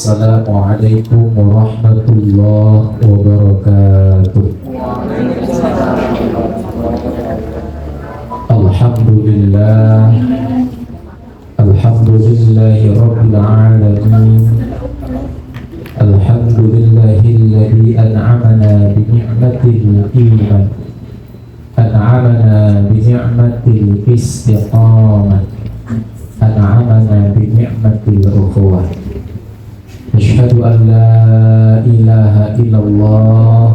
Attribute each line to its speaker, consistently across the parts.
Speaker 1: Assalamualaikum warahmatullahi wabarakatuh. Alhamdulillah, alhamdulillahi rabbil alamin. Alhamdulillahilladzi an'amana bi ni'matil iman, an'amana bi ni'matil istiqamah, an'amana bi ni'matil ukhuwah. Asyhadu an la ilaha illallah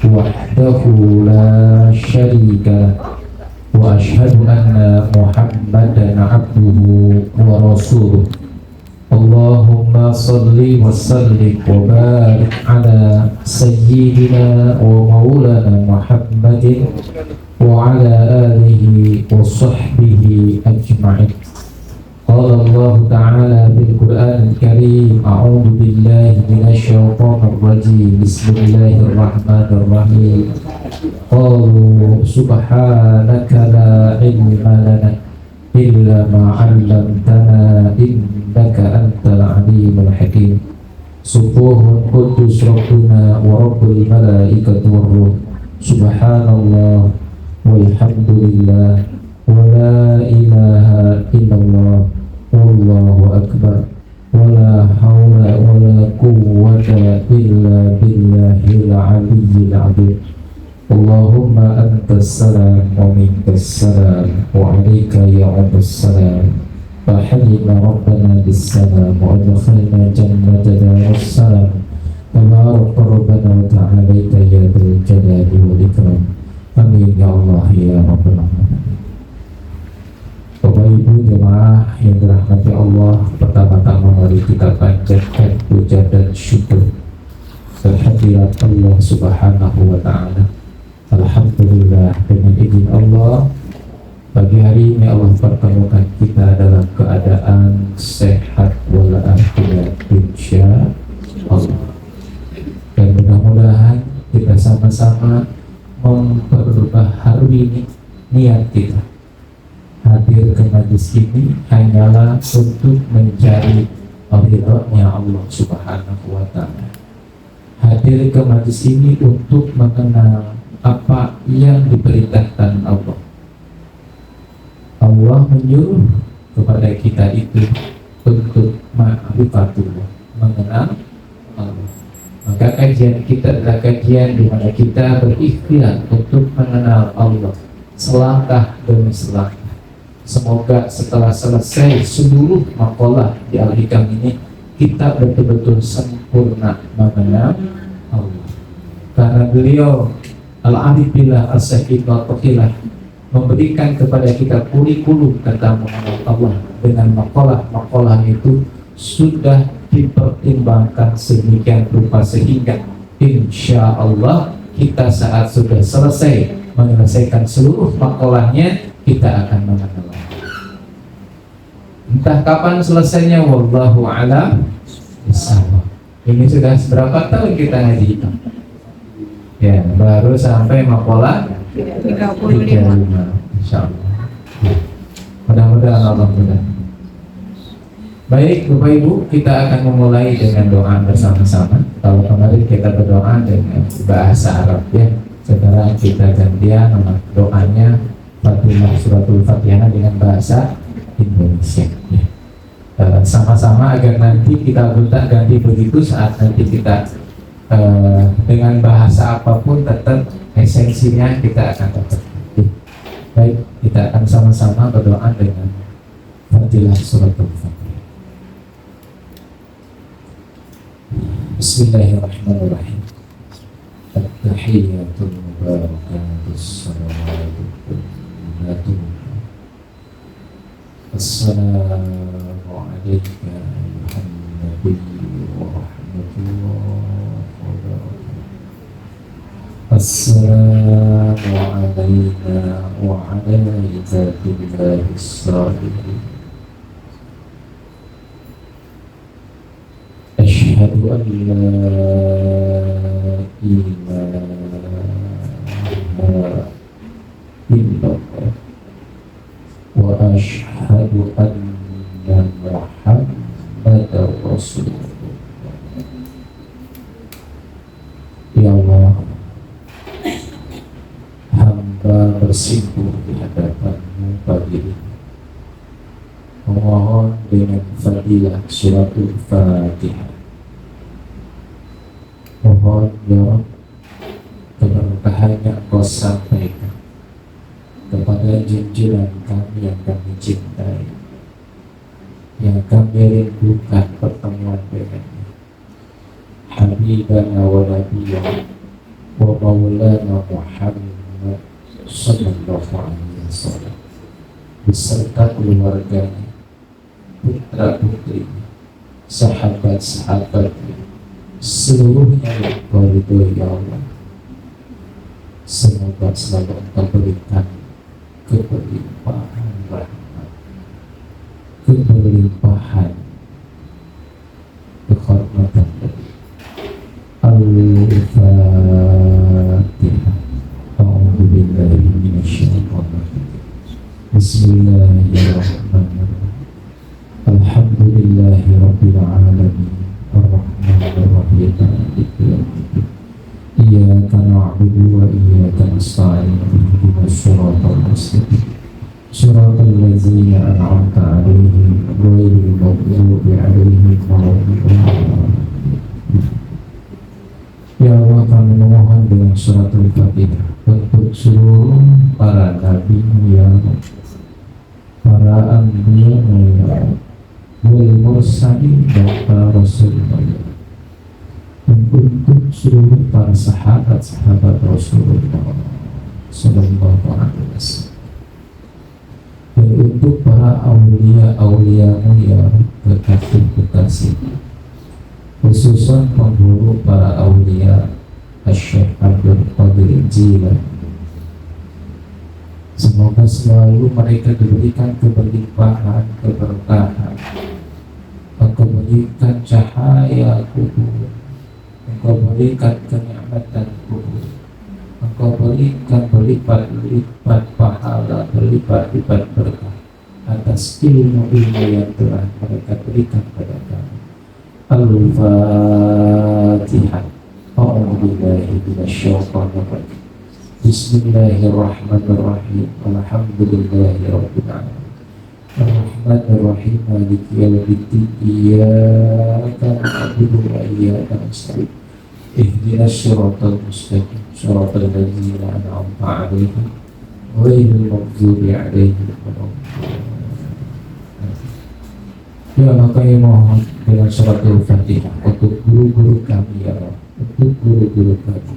Speaker 1: wahdahu la syarika lah, wa asyhadu anna Muhammadan abduhu wa rasuluh. Allahumma salli wa sallim wa barik ala sayyidina wa maulana Muhammadin wa ala alihi wa sahbihi ajma'in. Qala Allah ta'ala bil Qur'anil Karim, a'udzu billahi minasyaitonir rajim. Bismillahirrahmanirrahim. Qalu subhanaka la ilma lana illa ma 'allamtana innaka antal alimul hakim. Subuhun qudus rabbuna wa rabbul malaikati war ruh. Subhanallah walhamdulillah wa la ilaha illallah wallahu akbar wa la hawla wa la quwwata illa billahil aliyyil azim. Allahumma antas salam wa minkas salam wa alayka ya'udus salam. Fahayyina rabbana bis salam wa adkhilna jannata darus salam. Tabarak rabbana wa ta'alaita ya dzal jalali wal ikram. Amin ya Allah ya rabbal alamin. Bapak Ibu jemaah yang dirahmati Allah, pertama-tama mari kita panjatkan puja dan syukur kehadirat Allah Subhanahu wa ta'ala. Alhamdulillah, dengan izin Allah pagi hari ini Allah pertemukan kita dalam keadaan sehat walafiat insya Allah. Dan mudah-mudahan kita sama-sama memperbaharui niat kita. Hadir ke majlis ini hanyalah untuk mencari ridhonya Allah Subhanahu wa ta'ala. Hadir ke majlis ini untuk mengenal apa yang diperintahkan Allah. Allah menyuruh kepada kita itu untuk ma'rifatullah, mengenal Allah. Maka kajian kita adalah kajian di mana kita berikhtiar untuk mengenal Allah selangkah demi selangkah. Semoga setelah selesai seluruh makalah di Al-Hikam ini, kita betul-betul sempurna mengenal Allah. Karena beliau Al-Arif Billah As-Sahih Al-Faqilah memberikan kepada kita kurikulum tentang mengenal Allah dengan makalah itu sudah dipertimbangkan sedemikian rupa sehingga insya Allah kita saat sudah selesai menyelesaikan seluruh makalahnya, kita akan mengenal Allah. Entah kapan selesainya, wallahu a'lam bishawab. Ini sudah berapa tahun kita ngaji? Ya, baru sampai makalah 35, insyaallah. Mudah-mudahan Allah mudah. Baik Bapak Ibu, kita akan memulai dengan doa bersama-sama. Kalau kemarin kita berdoa dengan bahasa Arab ya, sekarang kita gantian doanya Fatimah Suratul Fatihah dengan bahasa Indonesia ya. Sama-sama agar nanti kita gonta ganti begitu saat nanti kita dengan bahasa apapun tetap esensinya kita akan dapat. Baik, kita akan sama-sama berdoa dengan Fatilah Suratul Fatihah. Bismillahirrahmanirrahim. At-tahiyyatul mubarakatus salawatu Assalamu alayka ayuhan nabiyyu wa rahmatullahi wa barakatuh. Assalamu alayna wa ala ibadillahi shalihin. Asyhadu an la ilaha illallah wa asyhadu anna Muhammadar Rasulullah. hamba bersimpuh di hadapanmu pagi ini. Memohon dengan fadilah suratul Fatihah. Mohon ya Rabb, keberkahan yang Kau sampaikan kepada junjungan kami yang kami cintai, yang kami rindukan pertemuan dengannya, Habibana wa Nabiyana wa Maulana Muhammad sallallahu alaihi wasallam beserta keluarganya, putra putrinya, sahabat-sahabatnya, seluruhnya yang Kau ridhoi ya Allah. Semoga selalu Engkau berikan keberlimpahan rahmat, keberlimpahan kehormatan dari Al-Fatihah. A'udzubillahi minasyaitonir rajim. Bismillahirrahmanirrahim. Alhamdulillahi rabbil alamin. Ar-Rahmanir Rahim. Maliki yaumiddin. Iyyaka na'budu wa iyyaka nasta'in. Ihdinas siratal mustaqim. Shiratal ladzina an'amta 'alaihim ghairil maghdubi 'alaihim waladdallin. Ya Allah, kami memohon dengan suratul Fatihah untuk seluruh para nabi ya Allah, para anbiya ya Allah, wal mursalin dan para rasul ya Allah, dan untuk seluruh para sahabat-sahabat Rasulullah sallallahu alaihi wasallam, dan untuk para aulia-auliamu ya kekasih-kekasih, khususan penghulu para aulia Syekh Abdul Qadir Jilani. Semoga selalu mereka diberikan keberlimpahan, keberkahan. Engkau berikan cahaya kubur, Engkau berikan kenikmatan kubur, Engkau berikan berlipat-lipat pahala, berlipat-lipat berkah atas ilmu-ilmu yang telah mereka berikan kepada kami. Al-Fatihah. A'udzubillahi minasyaitonir rajim. Bismillahirrahmanirrahim. Alhamdulillahi rabbil alamin. Ar-Rahmanir Rahim. Maliki yaumiddin. Iyyaka na'budu wa iyyaka nasta'in. Ihdinas siratal mustaqim. Shiratal ladzina an'amta 'alaihim ghairil maghdubi 'alaihim waladdallin. Ya Allah, kami mohon dengan suratul Fatihah untuk guru-guru kami ya Allah, untuk guru-guru kami,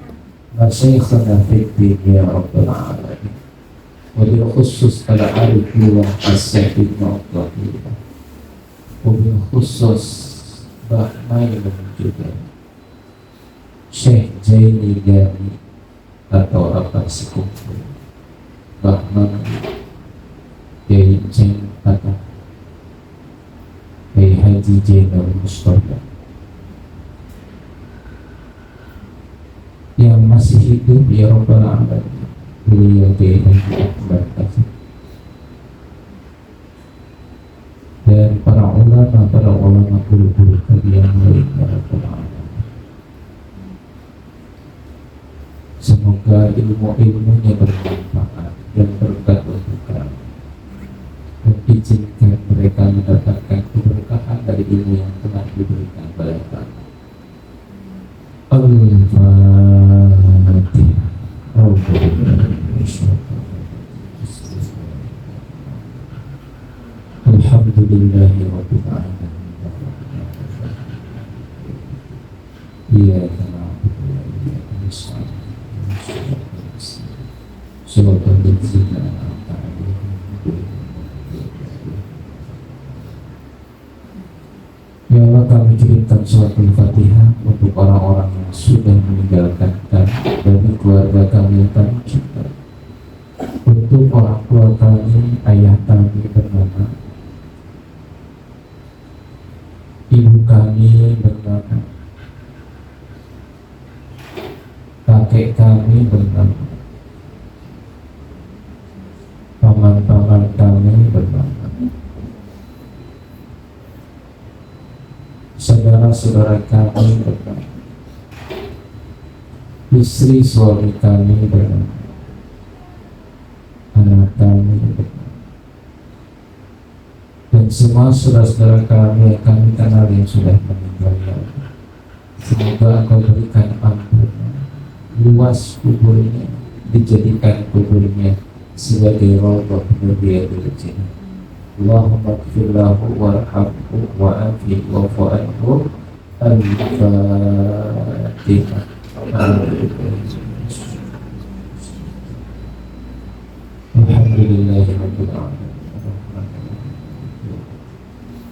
Speaker 1: masyayikhana fiddin ya Rabbal Alamin, wabil khusus ala arifullah as-sahib ma'atwahillah, wabil khusus Bahmai juga Syekh Jaini Gani atau apa sekufu Bahmai Yai Jain atau Haji Jainal Mustafa yang masih hidup ya Rabbal Alamin, beliau berkata, dan para ulama guru-guru yang lain ya Rabbal Alamin. Semoga ilmu-ilmunya bermanfaat dan berkat untuk kami, dan izinkan mereka mendapatkan keberkahan dari ilmu yang telah diberikan kepada kami. Al-Fatihah. Alhamdulillahi rabbil alamin. Iyyaka na'budu wa iyyaka nasta'in. Shiratal ladzina an'amta 'alaihim. Ya Allah, kami kirimkan suratul Fatihah untuk orang-orang yang sudah meninggalkan kami dari keluarga kami yang kami cintai, untuk orang tua kami, ayah kami bernama, ibu kami bernama, kakek kami bernama, paman-paman kami bernama, saudara-saudara kami bernama, istri suami kami bernama, dan semua saudara-saudara kami yang kami kenal yang sudah meninggal, ya Allah. Semoga Engkau berikan ampun, luas kuburnya, dijadikan kuburnya sebagai rawdah min riyadil jannah. Allahumma ighfir lahu warhamhu wa'afihi wa'fu anhu. Al-Fatihah. Alhamdulillahirabbil alamin.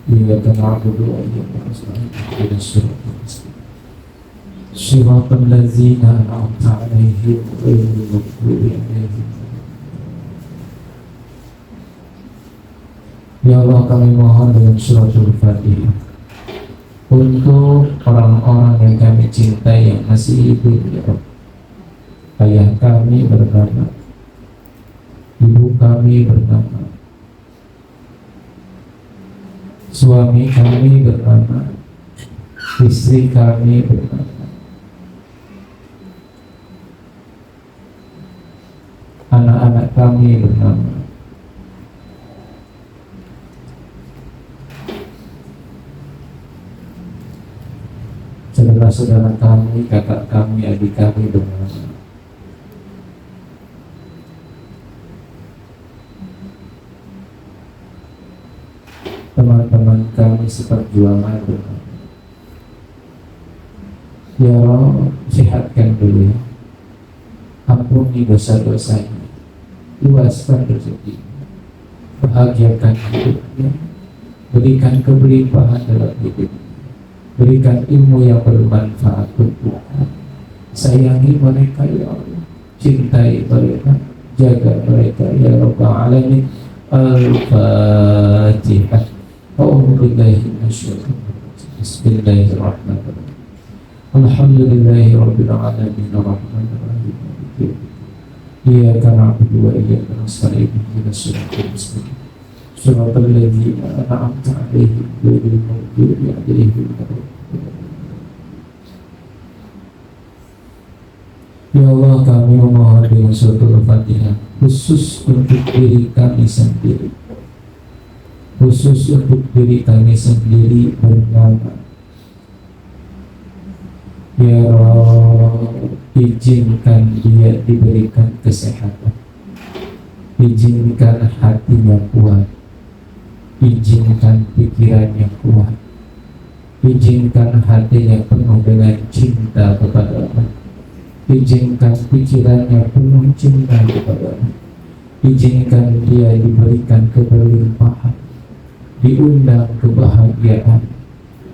Speaker 1: Iyyaka na'budu wa iyyaka nasta'in. Ihdinas siratal mustaqim. Shiratal ladzina an'amta 'alaihim ghairil maghdubi 'alaihim. Ya Allah, kami mohon dengan suratul Fatihah untuk orang-orang yang kami cintai yang masih hidup, ya Allah. Ayah kami bernama, ibu kami bernama, suami kami bernama, istri kami bernama, anak-anak kami bernama, saudara-saudara kami, kakak kami, adik kami bernama, teman-teman kami seperjuangan bernama. Ya Allah, sehatkan dulu ya, ampuni dosa-dosanya, luaskan rezeki, bahagiakan hidupnya, berikan keberlimpahan dalam hidupnya, berikan ilmu yang bermanfaat untuknya. Sayangi mereka ya Allah, cintai mereka, jaga mereka ya Rabbal Alamin. Al-Fatihah. A'udzu billahi minasyaitonir rajim. Bismillahirrahmanirrahim. Alhamdulillahirabbil alamin arrahmanir rahim. Iyyaka na'budu wa iyyaka nasta'in. Ihdinas siratal mustaqim. Shiratal ladzina an'amta 'alaihim ghairil maghdubi 'alaihim waladdallin. Ya Allah, kami memohon dengan suratul Fatihah khusus untuk diri kami sendiri, khusus untuk diri kami sendiri bernama, ya Allah, izinkan dia diberikan kesehatan, izinkan hatinya kuat, izinkan pikirannya kuat, izinkan hatinya penuh dengan cinta kepada-Mu, izinkan pikirannya penuh cinta kepada-Mu, izinkan dia diberikan keberlimpahan, diundang kebahagiaan,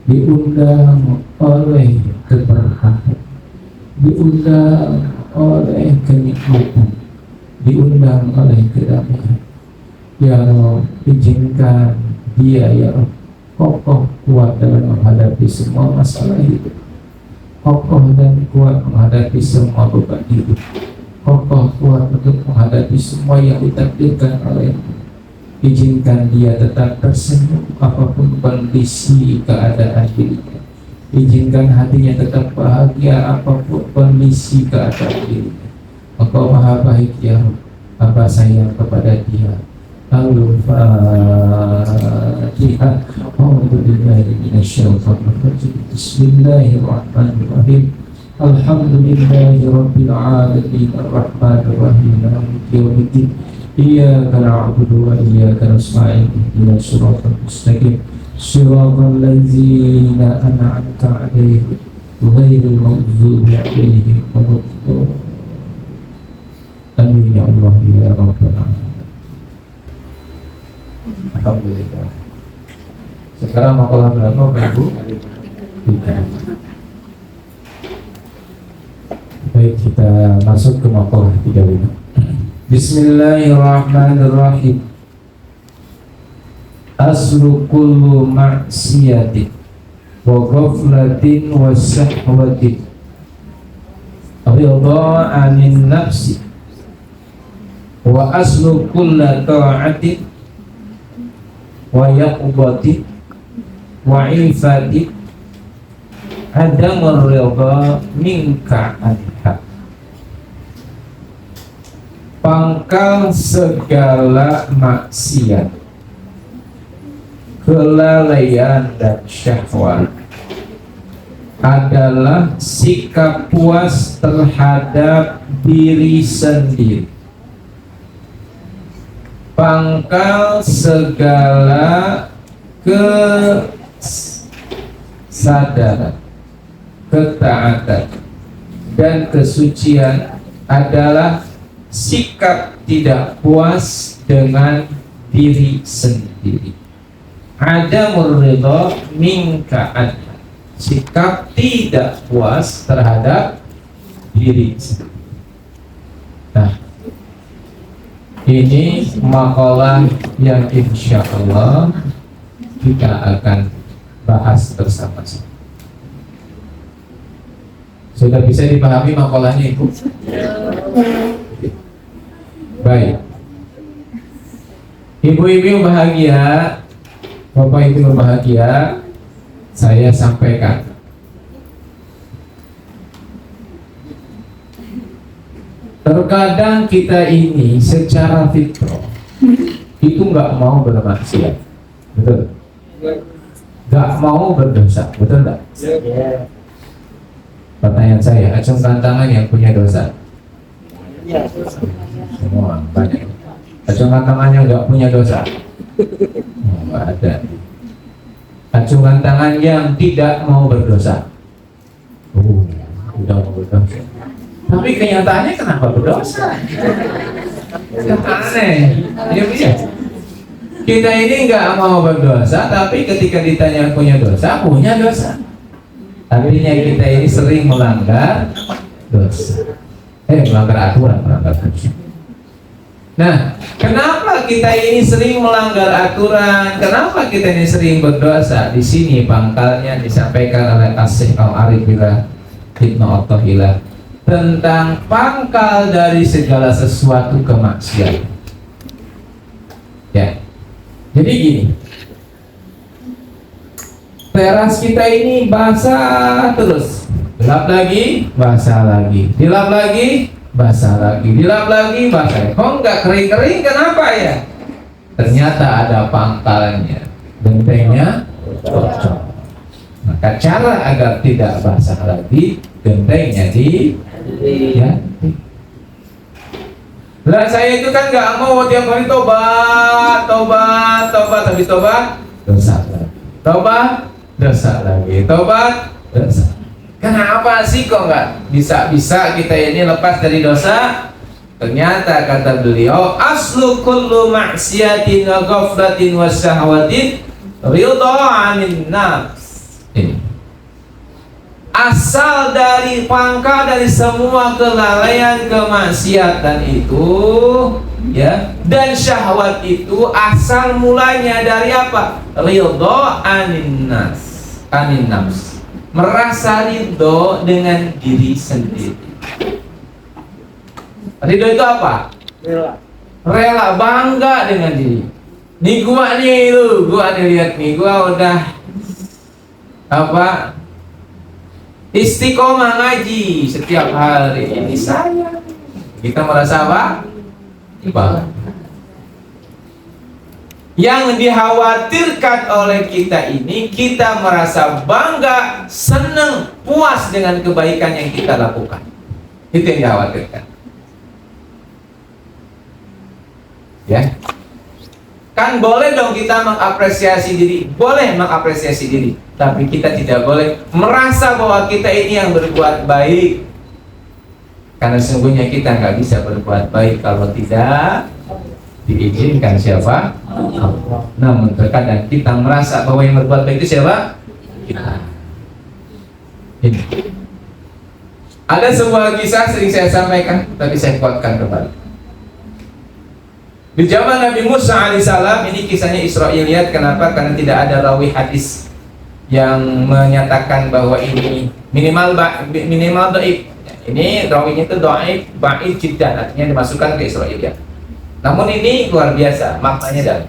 Speaker 1: diundang oleh keberkahan, diundang oleh kenikmatan, diundang oleh kedamaian. Ya Allah, izinkan dia ya Allah kokoh kuat dalam menghadapi semua masalah hidup, kokoh dan kuat menghadapi semua beban hidup, kokoh kuat untuk menghadapi semua yang ditakdirkan oleh-Mu. Izinkan dia tetap tersenyum apapun kondisi keadaan dirinya, izinkan hatinya tetap bahagia apapun kondisi keadaan dirinya. Engkau Maha Baik ya Rabb, Bapa sayang kepada dia. Al-Fatihah. A'udzubillahi minasyaitonir rajim. Bismillahirrahmanirrahim. Alhamdulillahirabbil alamin arrahmanir rahim maliki yaumiddin. Iyyaka na'budu wa iyyaka nasta'in. Ihdinas siratal mustaqim. Shiratal ladzina an'amta 'alaihim ghairil maghdubi 'alaihim waladdallin. Amin ya Allah ya Rabbal alamin. Alhamdulillah. Sekarang makalah berapa Ibu? Baik, kita masuk ke makalah 35. Bismillahirrahmanirrahim. Aslu kullu ma'siyatin wa ghaflatin wa sahwatin ridha anin nafsi wa aslu kulla ta'atin wa yaqubati wa ifati adamur ridha minka anha. Pangkal segala maksiat, kelalaian dan syahwat adalah sikap puas terhadap diri sendiri, pangkal segala kesadaran, ketaatan, dan kesucian adalah sikap tidak puas dengan diri sendiri. Adamur ridha minka anha, sikap tidak puas terhadap diri sendiri. Nah, ini makalah yang insya Allah kita akan bahas bersama-sama. Sudah bisa dipahami makalahnya Ibu? Baik. Ibu-ibu bahagia, Bapak Ibu bahagia, saya sampaikan terkadang kita ini secara fitrah itu nggak mau bermaksiat, betul? Nggak mau berdosa, betul nggak? Pertanyaan saya, acungkan tangan yang punya dosa. Semua banyak. Acungkan tangan yang nggak punya dosa. Nggak ada. Acungkan tangan yang tidak mau berdosa. Tidak mau berdosa. Tapi kenyataannya kenapa berdosa? Aneh. Ya. Kita ini nggak mau berdosa, tapi ketika ditanya punya dosa. Artinya kita ini sering melanggar dosa. Melanggar aturan, melanggar dosa. Nah, kenapa kita ini sering melanggar aturan? Kenapa kita ini sering berdosa? Di sini pangkalnya disampaikan oleh Asy-Syaikh Al-Arif Ibnu Athaillah tentang pangkal dari segala sesuatu kemaksiatan. Ya. Jadi gini. Teras kita ini basah terus. Dilap lagi, basah lagi. Dilap lagi, basah lagi. Dilap lagi, basah. Kok nggak kering-kering? Kenapa ya? Ternyata ada pangkalnya. Gentengnya bocor. Maka cara agar tidak basah lagi, gentengnya diganti. Lah saya itu kan nggak mau tiap hari tobat, habis tobat dosa lagi. Tobat, dosa lagi. Tobat, dosa. Kenapa sih kok nggak bisa kita ini lepas dari dosa? Ternyata kata beliau, aslu kullu maksiatin wa ghaflatin wa syahwatin ridha 'anil nafs. Ini asal dari pangkal dari semua kelalaian kemaksiatan itu, ya, dan syahwat itu asal mulanya dari apa? Ridha 'anil nafs, merasa ridho dengan diri sendiri. Ridho itu apa? Rela, bangga dengan diri. Nih gua nih lihat nih, gua udah apa? Istiqomah ngaji setiap hari. Ini saya. Kita merasa apa? Bangga. Yang dikhawatirkan oleh kita ini, kita merasa bangga, senang, puas dengan kebaikan yang kita lakukan. Itu yang dikhawatirkan. Ya, kan boleh dong kita mengapresiasi diri, boleh mengapresiasi diri, tapi kita tidak boleh merasa bahwa kita ini yang berbuat baik, karena sesungguhnya kita nggak bisa berbuat baik kalau tidak diizinkan siapa? Allah. Namun terkadang kita merasa bahwa yang berbuat baik itu siapa? Kita. Ini. Ada sebuah kisah sering saya sampaikan, tapi saya kuatkan kembali. Di zaman Nabi Musa alaihissalam, ini kisahnya Israiliyat. Kenapa? Karena tidak ada rawi hadis yang menyatakan bahwa ini minimal dhaif. Ini rawinya itu dhaif, ba'id jiddan, artinya dimasukkan ke Israiliyat. Namun ini luar biasa maknanya. Dan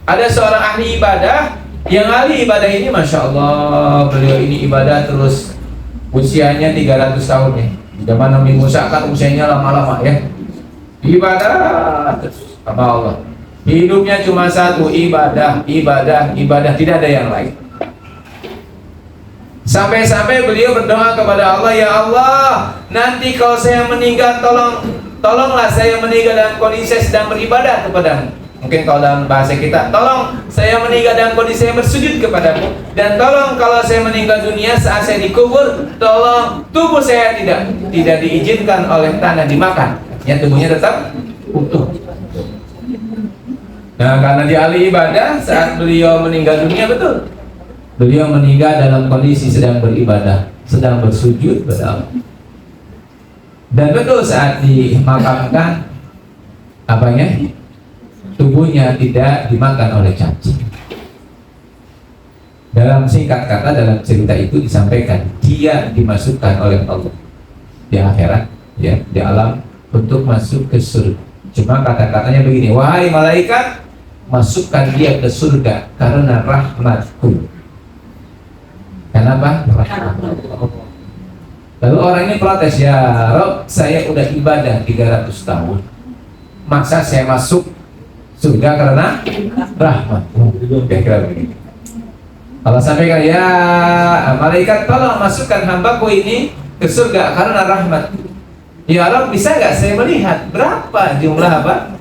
Speaker 1: ada seorang ahli ibadah, yang ahli ibadah ini Masya Allah, beliau ini ibadah terus usianya 300 tahun ya. Di zaman Nabi Musa kan usianya lama-lama ya, ibadah terus sama Allah. Hidupnya cuma satu, ibadah, ibadah, ibadah, tidak ada yang lain. Sampai-sampai beliau berdoa kepada Allah, ya Allah, nanti kalau saya meninggal, tolonglah saya meninggal dalam kondisi saya sedang beribadah kepadamu. Mungkin kalau dalam bahasa kita, tolong saya meninggal dalam kondisi saya bersujud kepadamu. Dan tolong kalau saya meninggal dunia saat saya dikubur, tolong tubuh saya tidak diizinkan oleh tanah dimakan. Ya, tubuhnya tetap utuh. Nah, karena dia ahli ibadah, saat beliau meninggal dunia, betul, beliau meninggal dalam kondisi sedang beribadah, sedang bersujud kepada Allah. Dan betul saat dimakamkan, apanya? Tubuhnya tidak dimakan oleh cacing. Dalam singkat kata, dalam cerita itu disampaikan dia dimasukkan oleh Allah di akhirat, ya, di alam, untuk masuk ke surga. Cuma kata-katanya begini, wahai malaikat, masukkan dia ke surga karena rahmatku. Kenapa? Rahmat. Lalu orang ini protes, ya Rob, saya udah ibadah 300 tahun, masa saya masuk surga karena rahmat? Kira-kira begini. Allah sampaikan, ya malaikat, tolong masukkan hambaku ini ke surga karena rahmat. Ya Rob, bisa nggak saya melihat berapa jumlah apa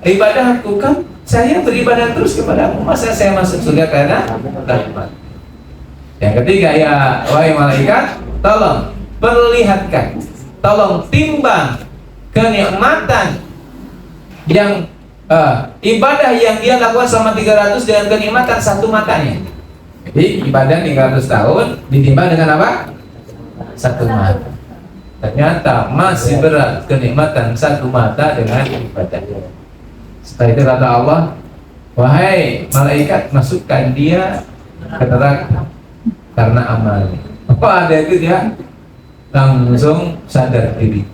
Speaker 1: ibadahku? Kan saya beribadah terus kepadamu, masa saya masuk surga karena rahmat? Yang ketiga, ya wahai malaikat, tolong perlihatkan, tolong timbang kenikmatan yang ibadah yang dia lakukan selama 300 dengan kenikmatan satu matanya. Jadi ibadah 300 tahun ditimbang dengan apa? Satu mata. Ternyata masih berat kenikmatan satu mata dengan ibadah. Setelah itu kata Allah, wahai malaikat, masukkan dia ke neraka karena amalnya. Apa ada itu, dia langsung sadar diri,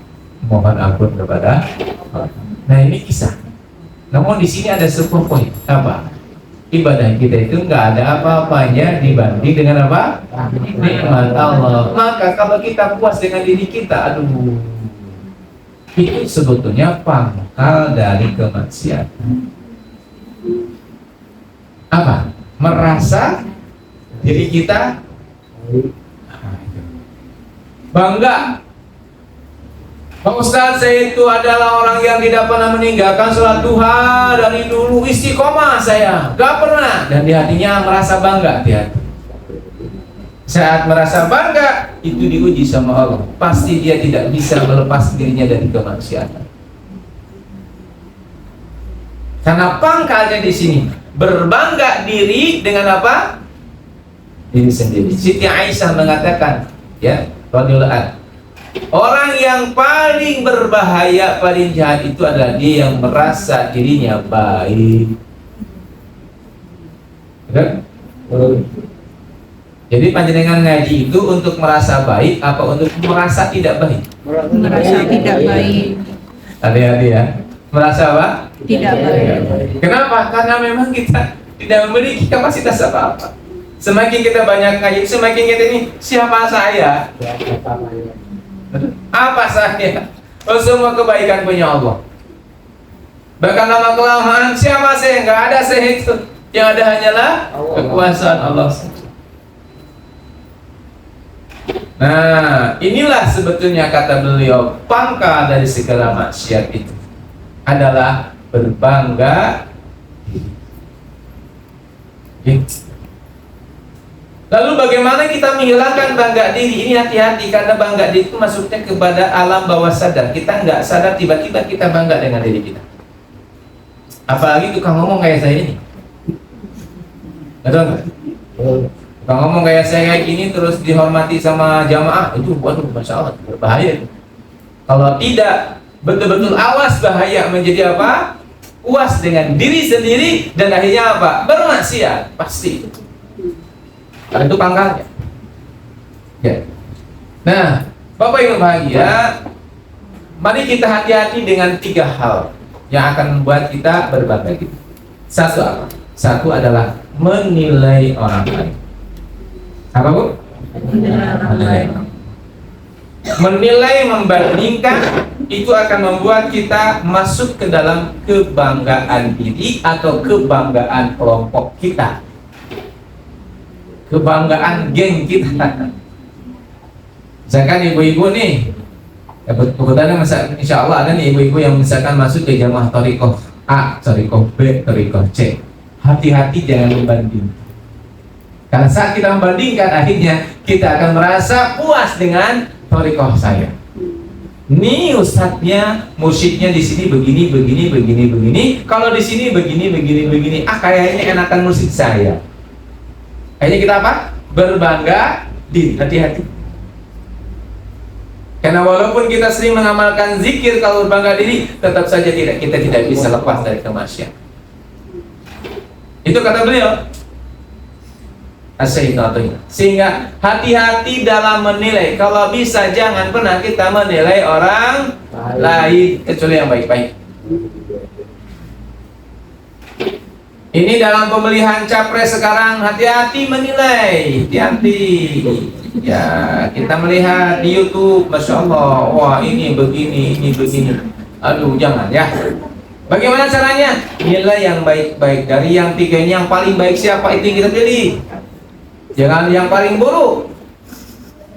Speaker 1: mohon ampun kepada Allah. Nah, ini kisah. Namun di sini ada sebuah poin, apa? Ibadah kita itu nggak ada apa-apanya dibanding dengan apa? Nikmat Allah. Maka kalau kita puas dengan diri kita, aduh, itu sebetulnya pangkal dari kemaksiatan. Apa? Merasa diri kita bangga. Pak Ustaz, saya itu adalah orang yang tidak pernah meninggalkan sholat duha dari dulu, istiqomah saya, gak pernah. Dan di hatinya merasa bangga di hati. Saat merasa bangga, itu diuji sama Allah. Pasti dia tidak bisa melepas dirinya dari kemaksiatan. Karena pangkalnya di sini, berbangga diri dengan apa? Diri sendiri. Siti Aisyah mengatakan, ya, radhiyallahu anha, orang yang paling berbahaya, paling jahat itu adalah dia yang merasa dirinya baik. Betul? Jadi panjenengan ngaji itu untuk merasa baik apa untuk merasa tidak baik?
Speaker 2: Merasa tidak baik.
Speaker 1: Hati-hati ya. Merasa apa?
Speaker 2: Tidak baik.
Speaker 1: Kenapa? Karena memang kita tidak memiliki kapasitas apa-apa. Semakin kita banyak ngaji, semakin kita ini, siapa saya? Apa saya? Oh, semua kebaikan punya Allah. Bahkan lama-kelamaan, siapa saya? Enggak ada saya itu. Yang ada hanyalah kekuasaan Allah. Nah, inilah sebetulnya kata beliau, pangkal dari segala maksiat itu adalah berbangga diri. Lalu bagaimana kita menghilangkan bangga diri ini? Hati-hati, karena bangga diri itu masuknya kepada alam bawah sadar. Kita nggak sadar tiba-tiba kita bangga dengan diri kita. Apalagi tukang ngomong kayak saya ini. Betul nggak? Tukang ngomong kayak saya kayak gini terus dihormati sama jamaah, itu waduh, masya Allah, berbahaya. Kalau tidak betul-betul awas, bahaya, menjadi apa? Puas dengan diri sendiri dan akhirnya apa? Bermaksiat, pasti. Karena itu pangkalnya. Ya. Nah, Bapak Ibu bahagia, mari kita hati-hati dengan 3 hal yang akan membuat kita berbangga gitu. Satu apa? Satu adalah menilai orang lain. Apa Bu? Menilai. Menilai, membandingkan itu akan membuat kita masuk ke dalam kebanggaan diri atau kebanggaan kelompok kita, kebanggaan geng kita. Misalkan ibu-ibu nih, kebetulan insya Allah ada nih ibu-ibu yang misalkan masuk ke jamaah Thariqah A, Thariqah B, Thariqah C. Hati-hati jangan membanding. Karena saat kita membandingkan, akhirnya kita akan merasa puas dengan Thariqah saya. Nih ustadznya, mursyidnya di sini begini. Kalau di sini begini. Kayaknya enakan mursyid saya. Akhirnya kita apa? Berbangga diri. Hati-hati. Karena walaupun kita sering mengamalkan zikir, kalau berbangga diri, tetap saja kita tidak bisa lepas dari kemaksiatan. Itu kata beliau. Sehingga hati-hati dalam menilai. Kalau bisa jangan pernah kita menilai orang lain kecuali yang baik-baik. Ini dalam pemilihan capres sekarang, hati-hati menilai, hati-hati. Ya, kita melihat di YouTube, Masya Allah, wah ini begini. Aduh, jangan ya. Bagaimana caranya? Nilai yang baik-baik. Dari yang tiga ini yang paling baik siapa, itu yang kita pilih. Jangan yang paling buruk.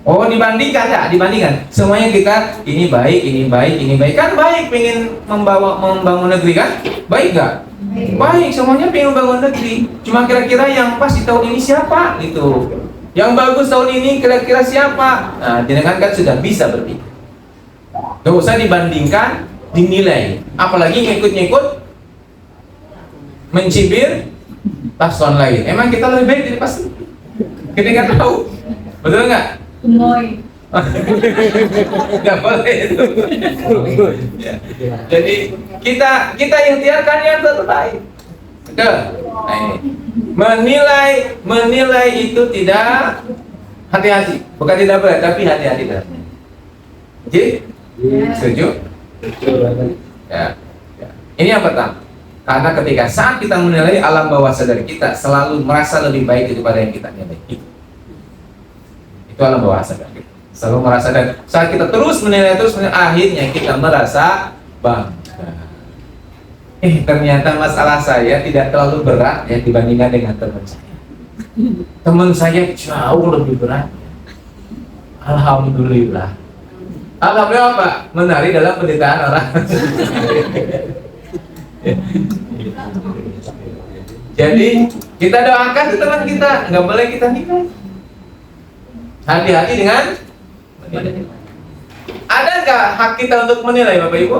Speaker 1: Oh, dibandingkan. Semuanya kita ini baik. Kan baik, pengen membangun negeri kan? Baik gak? Baik, semuanya pengen membangun negeri. Cuma kira-kira yang pas di tahun ini siapa gitu. Yang bagus tahun ini kira-kira siapa? Nah, jenengan kan sudah bisa berpikir. Gak usah dibandingkan, dinilai. Apalagi ngikut-ngikut, mencibir paslon lain. Emang kita lebih baik dari paslon? Kita nggak tahu, betul nggak?
Speaker 2: Gemoy.
Speaker 1: Nggak boleh itu. Ya. Jadi kita ikhtiarkan yang terbaik. Betul. Nah, ini. Menilai itu tidak, hati-hati, bukan tidak berat, tapi hati-hati beratnya. Oke? Setuju? Ya. Ini yang pertama. Karena ketika saat kita menilai, alam bawah sadar kita selalu merasa lebih baik daripada yang kita nilai. Itu alam bawah sadar kita selalu merasa, dan saat kita terus menilai, akhirnya kita merasa bangga. Ternyata masalah saya tidak terlalu berat ya dibandingkan dengan teman saya. Teman saya jauh lebih berat. Alhamdulillah. Alhamdulillah apa? Menari dalam penderitaan orang. Jadi kita doakan ke teman kita, nggak boleh kita nilai. Hati-hati dengan menilai. Adakah hak kita untuk menilai, Bapak Ibu?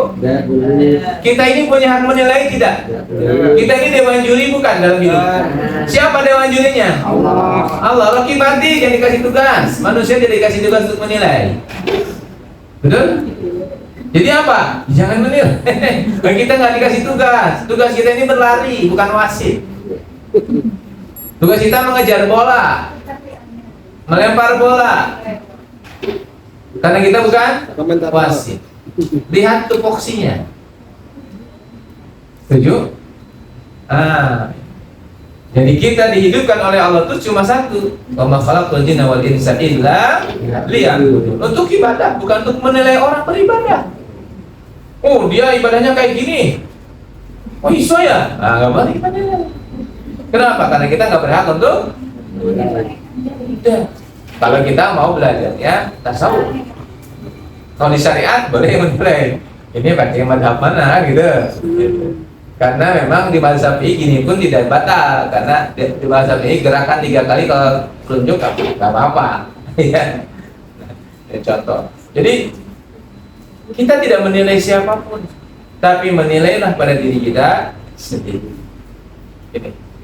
Speaker 1: Kita ini punya hak menilai tidak? Kita ini dewan juri bukan dalam hidup? Siapa dewan jurinya? Allah. Raqibati yang dikasih tugas. Manusia tidak dikasih tugas untuk menilai. Betul? Jadi apa? Jangan menilai. Kita nggak dikasih tugas. Tugas kita ini berlari, bukan wasit. Tugas kita mengejar bola, melempar bola. Karena kita bukan wasit. Lihat tupoksinya. Setuju? Jadi kita dihidupkan oleh Allah itu cuma satu. Wa ma khalaqtul jinna wal insa illa liya'budun. Untuk ibadah, bukan untuk menilai orang beribadah. Oh, dia ibadahnya kayak gini. Oh, iso ya? Nggak boleh kita nilai. Kenapa? Karena kita nggak berhak untuk menilai. Kalau kita mau belajarnya tasawuf. Kalau di syariat boleh menilai. Ini pakai madhab mana gitu. Karena memang di mazhab ini pun tidak batal, karena di mazhab ini gerakan 3 kali kalau telunjuk nggak apa-apa. Ya. Contoh. Jadi kita tidak menilai siapapun, tapi menilailah pada diri kita sendiri.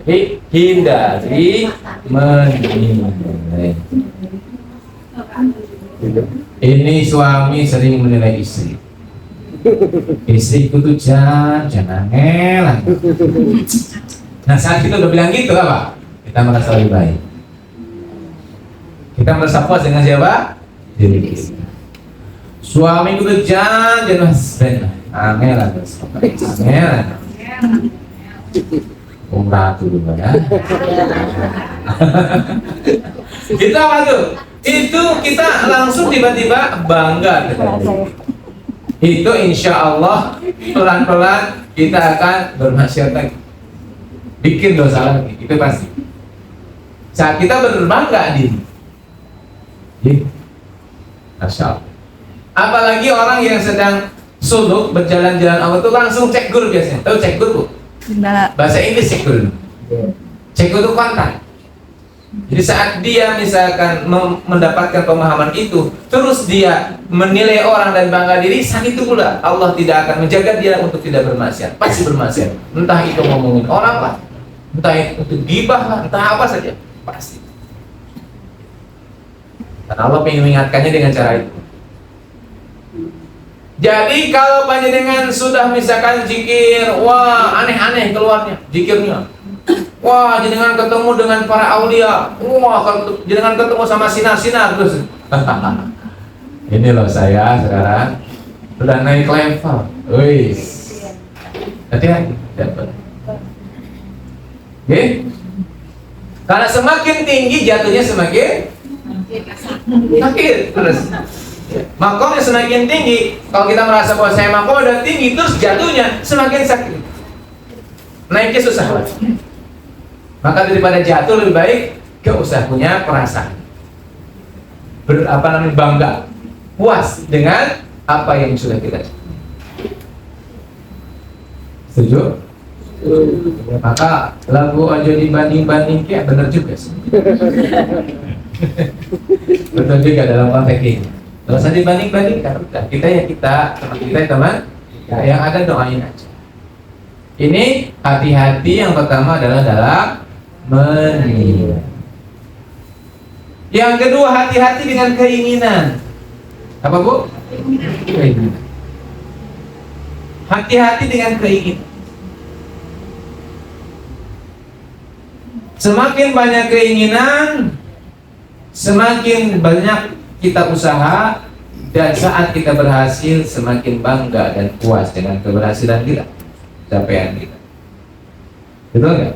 Speaker 1: Jadi hindari menilai. Ini suami sering menilai istri. Istriku tuh jangan ngelang. Nah, saat kita udah bilang gitu apa? Kita merasa lebih baik. Kita merasa puas dengan siapa? Diri kita. Suamiku tuh jangan ngelang. Ngelang. Ratu juga ya. Itu apa tuh? Itu kita langsung tiba-tiba bangga. itu insya Allah pelan-pelan kita akan bermaksiat lagi, bikin dosa lagi, itu pasti. Saat kita berbangga diri, Masya Allah. Apalagi orang yang sedang suluk berjalan-jalan Allah itu langsung cek guru biasanya. Tahu cek guru?
Speaker 2: Enggak.
Speaker 1: Bahasa Inggris cek guru. Cek guru kontak. Jadi saat dia misalkan mendapatkan pemahaman itu, terus dia menilai orang dan bangga diri, saat itu pula Allah tidak akan menjaga dia untuk tidak bermaksiat. Pasti bermaksiat. Entah itu ngomongin orang lah, entah itu gibah lah, entah apa saja, pasti. Dan Allah ingin mengingatkannya dengan cara itu. Jadi kalau panjenengan sudah misalkan zikir, wah aneh-aneh keluarnya zikirnya. Wah, jenengan ketemu dengan para aulia. Wah, kalau jenengan ketemu sama sinar-sinar terus. Ini loh saya sekarang sudah naik level. Wih. Hati-hati dapat. Oke? Karena semakin tinggi jatuhnya semakin sakit terus. Makomnya semakin tinggi. Kalau kita merasa bahwa saya makom udah tinggi, terus jatuhnya semakin sakit. Naiknya susah lagi. Maka daripada jatuh lebih baik gak usah punya perasaan bangga, puas dengan apa yang sudah kita capai. Setuju? Maka lagu aja dibanding-banding kayak benar juga sih. Betul juga dalam konteks ini. Kalau usah dibanding-bandingkan, kita ya kita, teman kita ya teman, yang ada doain aja. Ini hati-hati yang pertama adalah dalam menilai. Yang kedua hati-hati dengan keinginan. Apa Bu? Keinginan. Hati-hati dengan keinginan. Semakin banyak keinginan, semakin banyak kita usaha, dan saat kita berhasil semakin bangga dan puas dengan keberhasilan kita, capaian kita. Betul nggak?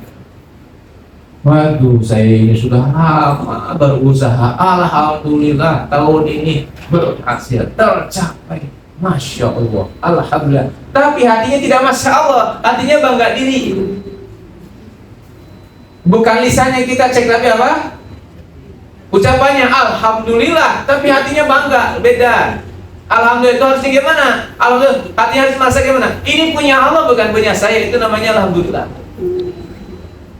Speaker 1: Waduh, saya ini sudah lama berusaha, alhamdulillah tahun ini berhasil, tercapai, masya Allah, alhamdulillah. Tapi hatinya tidak masya Allah, hatinya bangga diri. Bukan lisannya kita cek, tapi apa? Ucapannya alhamdulillah, tapi hatinya bangga, beda. Alhamdulillah itu harusnya gimana? Alhamdulillah, hatinya harus merasa gimana? Ini punya Allah bukan punya saya, itu namanya alhamdulillah.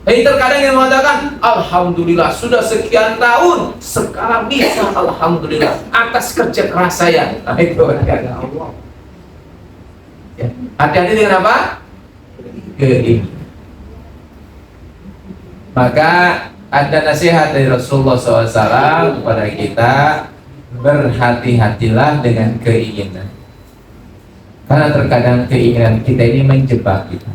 Speaker 1: Jadi terkadang yang mengatakan alhamdulillah sudah sekian tahun, sekarang bisa alhamdulillah atas kerja keras saya. Nah itu ada Allah. Ya. Hati-hati dengan apa? Keinginan. Maka ada nasihat dari Rasulullah SAW kepada kita, berhati-hatilah dengan keinginan. Karena terkadang keinginan kita ini menjebak kita.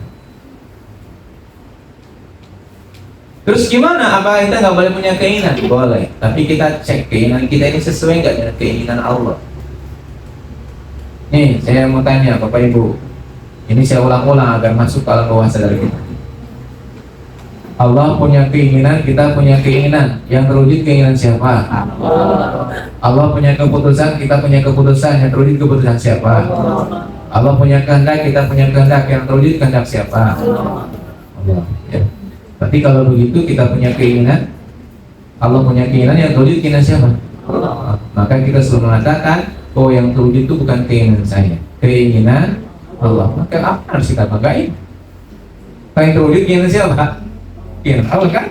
Speaker 1: Terus gimana? Apa kita nggak boleh punya keinginan? Boleh, tapi kita cek keinginan kita ini sesuai nggak dengan keinginan Allah. Nih, saya mau tanya Bapak Ibu. Ini saya ulang-ulang agar masuk ke alam bawah sadar kita. Allah punya keinginan, kita punya keinginan. Yang terwujud keinginan siapa? Allah punya keputusan, kita punya keputusan. Yang terwujud keputusan siapa? Allah punya kehendak, kita punya kehendak. Yang terwujud kehendak siapa? Allah. Ya. Berarti kalau begitu kita punya keinginan, Allah punya keinginan, yang terwujud keinginan siapa? Allah. Maka kita selalu mengatakan, oh yang terwujud itu bukan keinginan saya, keinginan Allah. Maka apa harus kita banggain? Yang terwujud keinginan siapa? Keinginan Allah kan?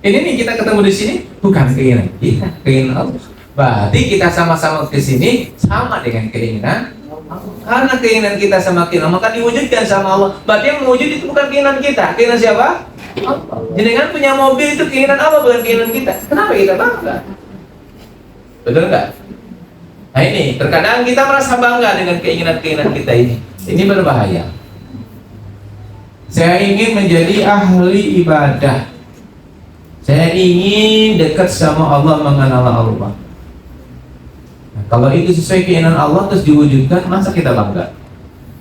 Speaker 1: Ini nih kita ketemu di sini bukan keinginan kita, keinginan Allah. Berarti kita sama-sama ke sini sama dengan keinginan Allah. Karena keinginan kita sama keinginan maka diwujudkan sama Allah. Berarti yang mewujud itu bukan keinginan kita, keinginan siapa? Allah. Jenengan punya mobil itu keinginan Allah bukan keinginan kita. Kenapa kita bangga? Betul nggak? Nah ini terkadang kita merasa bangga dengan keinginan-keinginan kita ini. Ini berbahaya. Saya ingin menjadi ahli ibadah. Saya ingin dekat sama Allah, mengenal Allah. Nah, kalau itu sesuai keinginan Allah terus diwujudkan, masa kita bangga?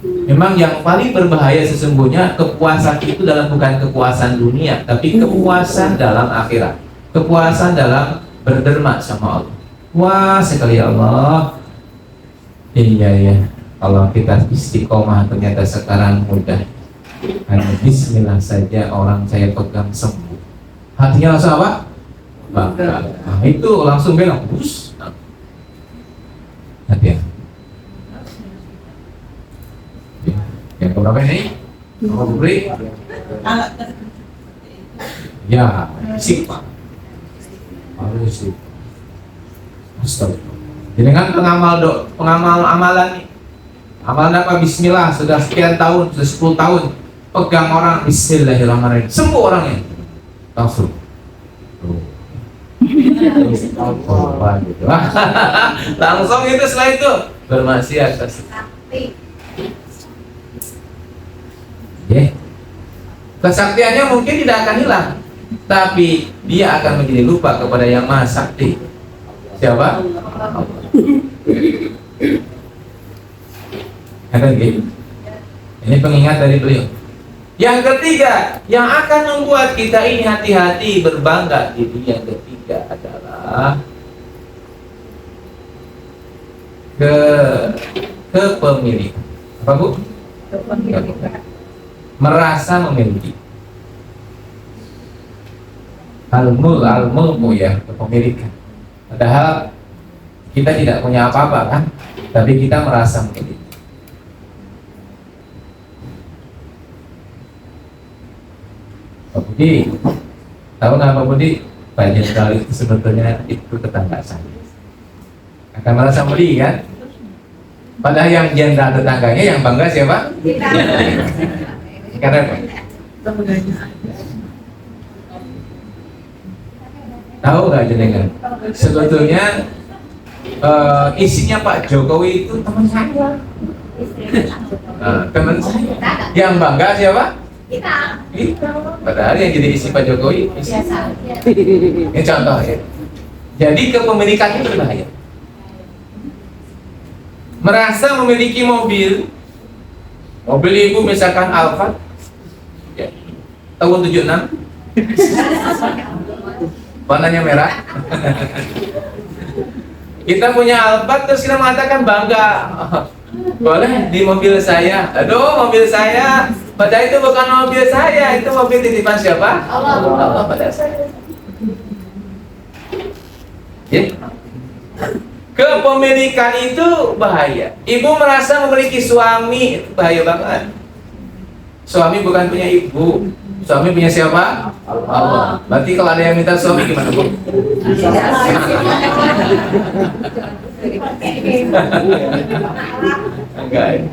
Speaker 1: Memang yang paling berbahaya sesungguhnya kepuasan itu dalam bukan kepuasan dunia, tapi kepuasan dalam akhirat. Kepuasan dalam berderma sama Allah. Wah sekali Allah. Iya. Kalau kita istiqomah ternyata sekarang mudah. Hanya bismillah saja orang saya pegang sembuh. Hatinya langsung apa? Bangga. Nah, itu langsung belok. Hati-hati. Yang keberapa ini? Nomor beri? Ya, sifat. Harus sifat. Astagfirullah. Jadi kan pengamal amalan nih. Amalan apa? Bismillah sudah sekian tahun, sudah 10 tahun. Pegang orang, Bismillahirrahmanirrahim. Sembuh orangnya. Langsung. Langsung itu setelah itu bermaksiat. Kesaktiannya mungkin tidak akan hilang, tapi dia akan menjadi lupa kepada yang maha sakti. Siapa? Ini pengingat dari beliau. Yang ketiga, yang akan membuat kita ini hati-hati berbangga diri, yang ketiga adalah kepemilikan. Apa Bu? Merasa memiliki. Al-mulku ya, kepemilikan. Padahal kita tidak punya apa-apa kan, tapi kita merasa memiliki. Pak Budi, tahu nggak Pak Budi? Pak Jenderal itu sebetulnya itu tetangga saya. Akan merasa beli kan? Padahal yang jenderal tetangganya yang bangga siapa? Karena apa? Tahu nggak jenengan? Sebetulnya isinya Pak Jokowi itu teman saya. Teman saya. Yang bangga siapa? Kita. Padahal yang jadi isi Pak Jokowi ini contoh ya. Jadi kepemilikan itu berbahaya. Merasa memiliki mobil ibu misalkan Alfa ya, tahun 76 warnanya merah. Kita punya Alfa terus kita mengatakan bangga, boleh di mobil saya. Aduh, mobil saya. Padahal itu bukan mobil saya, itu mobil titipan siapa? Allah pada saya. Ya. Kepemilikan itu bahaya. Ibu merasa memiliki suami, itu bahaya banget. Suami bukan punya ibu, suami punya siapa? Allah. Berarti kalau ada yang minta suami gimana Bu? Enggak.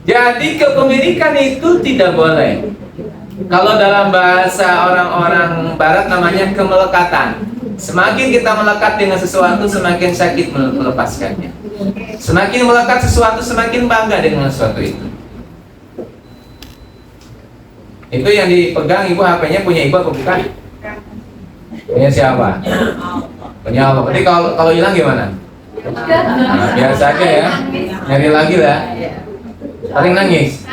Speaker 1: Jadi kepemilikan itu tidak boleh. Kalau dalam bahasa orang-orang barat namanya kemelekatan. Semakin kita melekat dengan sesuatu, semakin sakit melepaskannya. Semakin melekat sesuatu, semakin bangga dengan sesuatu itu. Itu yang dipegang ibu, HP-nya punya ibu apa bukan? Punya siapa? Punya Allah. Berarti kalau hilang gimana? Nah, biasa aja ya. Nyari lagi lah. Paling nangis.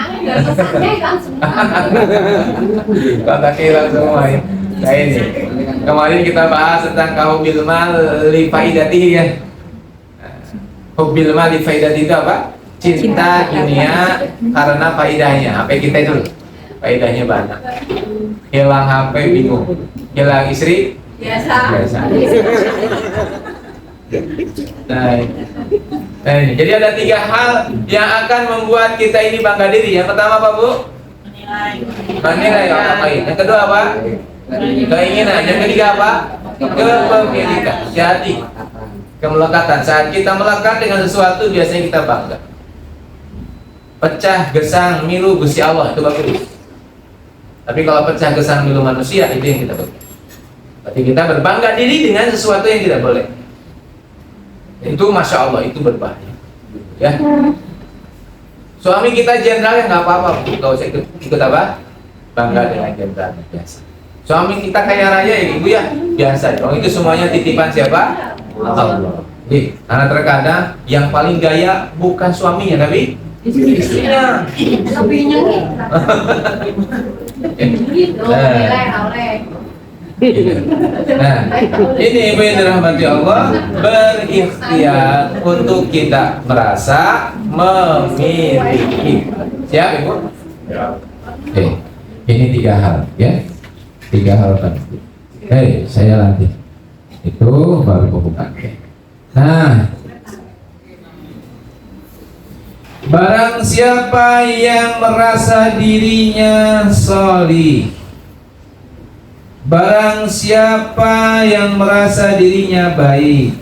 Speaker 1: Kata hilang semua ya. Nah ini kemarin kita bahas tentang kaubil mal li faidatihi ya. Kaubil mal li faidatihi itu apa? Cinta dunia karena faidahnya. HP kita itu faidahnya banyak. Hilang HP bingung. Hilang istri biasa. Nah ini. Jadi ada 3 hal yang akan membuat kita ini bangga diri. Yang pertama apa Bu? Menilai orang lain. Yang kedua apa? Keinginan. Yang ketiga apa? Kepemilikan. Jadi kemelekatan. Saat kita melekat dengan sesuatu biasanya kita bangga. Pecah, gesang, milu Gusti Allah itu bagus. Tapi kalau pecah, gesang, milu manusia itu yang kita bagus. Berarti kita berbangga diri dengan sesuatu yang tidak boleh. Itu masya Allah itu berbahaya. Ya. Suami kita jenderal ya nggak apa-apa. Gak usah ikut apa? Bangga dengan jenderal biasa. Suami kita kaya raya ya ibu ya biasa. Dong itu semuanya titipan siapa? Allah. Karena terkadang yang paling gaya bukan suaminya tapi istrinya. Gitu. Nah, ini ibu yang dirahmati Allah, berikhtiar untuk kita merasa memiliki. Siap ibu? Oke, ini 3 hal ya, 3 hal penting. Oke, saya latih. Itu baru pembukaan. Nah, barang siapa yang merasa dirinya sholih, barang siapa yang merasa dirinya baik,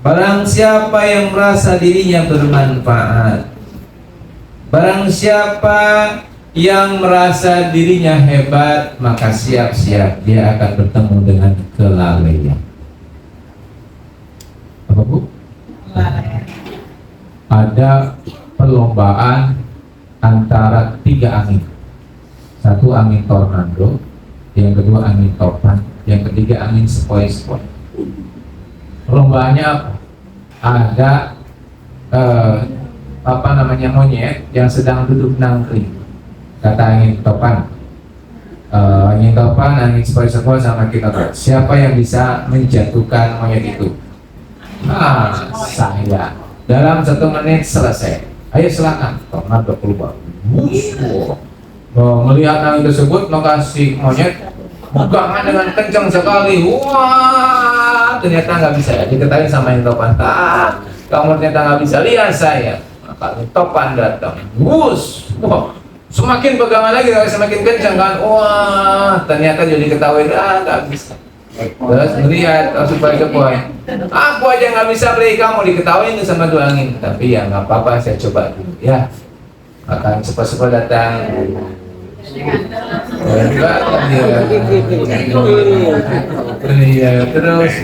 Speaker 1: barang siapa yang merasa dirinya bermanfaat, barang siapa yang merasa dirinya hebat, maka siap-siap dia akan bertemu dengan kelalaian. Apa bu? Ada perlombaan antara 3 angin. Satu angin tornado, yang kedua angin topan, yang ketiga angin sepoi-sepoi. Perlombaannya apa? Ada monyet yang sedang duduk nangkring. Kata angin topan, angin sepoi-sepoi sama kita. Siapa yang bisa menjatuhkan monyet itu? Saya. Dalam 1 menit selesai. Ayo silakan. Tornado keluar. Melihat angin tersebut, maka si monyet pegangan dengan kencang sekali. Wah, ternyata nggak bisa. Diketahui sama yang topan. Kamu ternyata nggak bisa. Lihat saya. Maka topan datang. Wah, semakin pegangan lagi, semakin kencang kan. Wah, ternyata jadi ketahui. Nggak bisa. Terus melihat sepoi-sepoi. Aku aja nggak bisa beri kamu, diketahui itu sama 2 angin. Tapi ya nggak apa-apa, saya coba dulu ya. Akan sepoi-sepoi datang. Iya, terus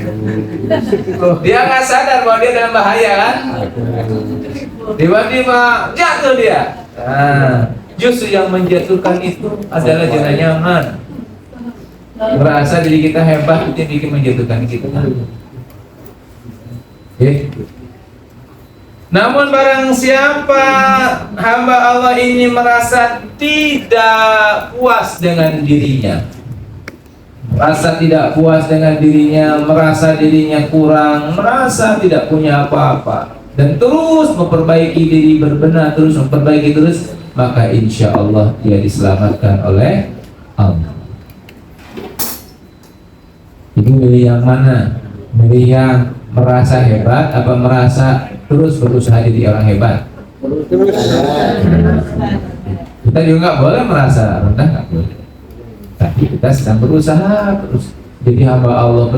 Speaker 1: dia nggak sadar bahwa dia dalam bahaya kan. Tiba-tiba jatuh dia. Justru yang menjatuhkan itu adalah zona nyaman. Merasa diri kita hebat itu yang bikin menjatuhkan kita. Namun barang siapa hamba Allah ini merasa tidak puas dengan dirinya, merasa tidak puas dengan dirinya, merasa dirinya kurang, merasa tidak punya apa-apa, dan terus memperbaiki diri, berbenah terus, memperbaiki terus, maka insya Allah dia diselamatkan oleh Allah. Ibu milih yang mana? Milih yang merasa hebat apa merasa terus berusaha jadi orang hebat? Kita juga nggak boleh merasa rendah, nggak boleh. Tapi kita sedang berusaha terus jadi hamba Allah,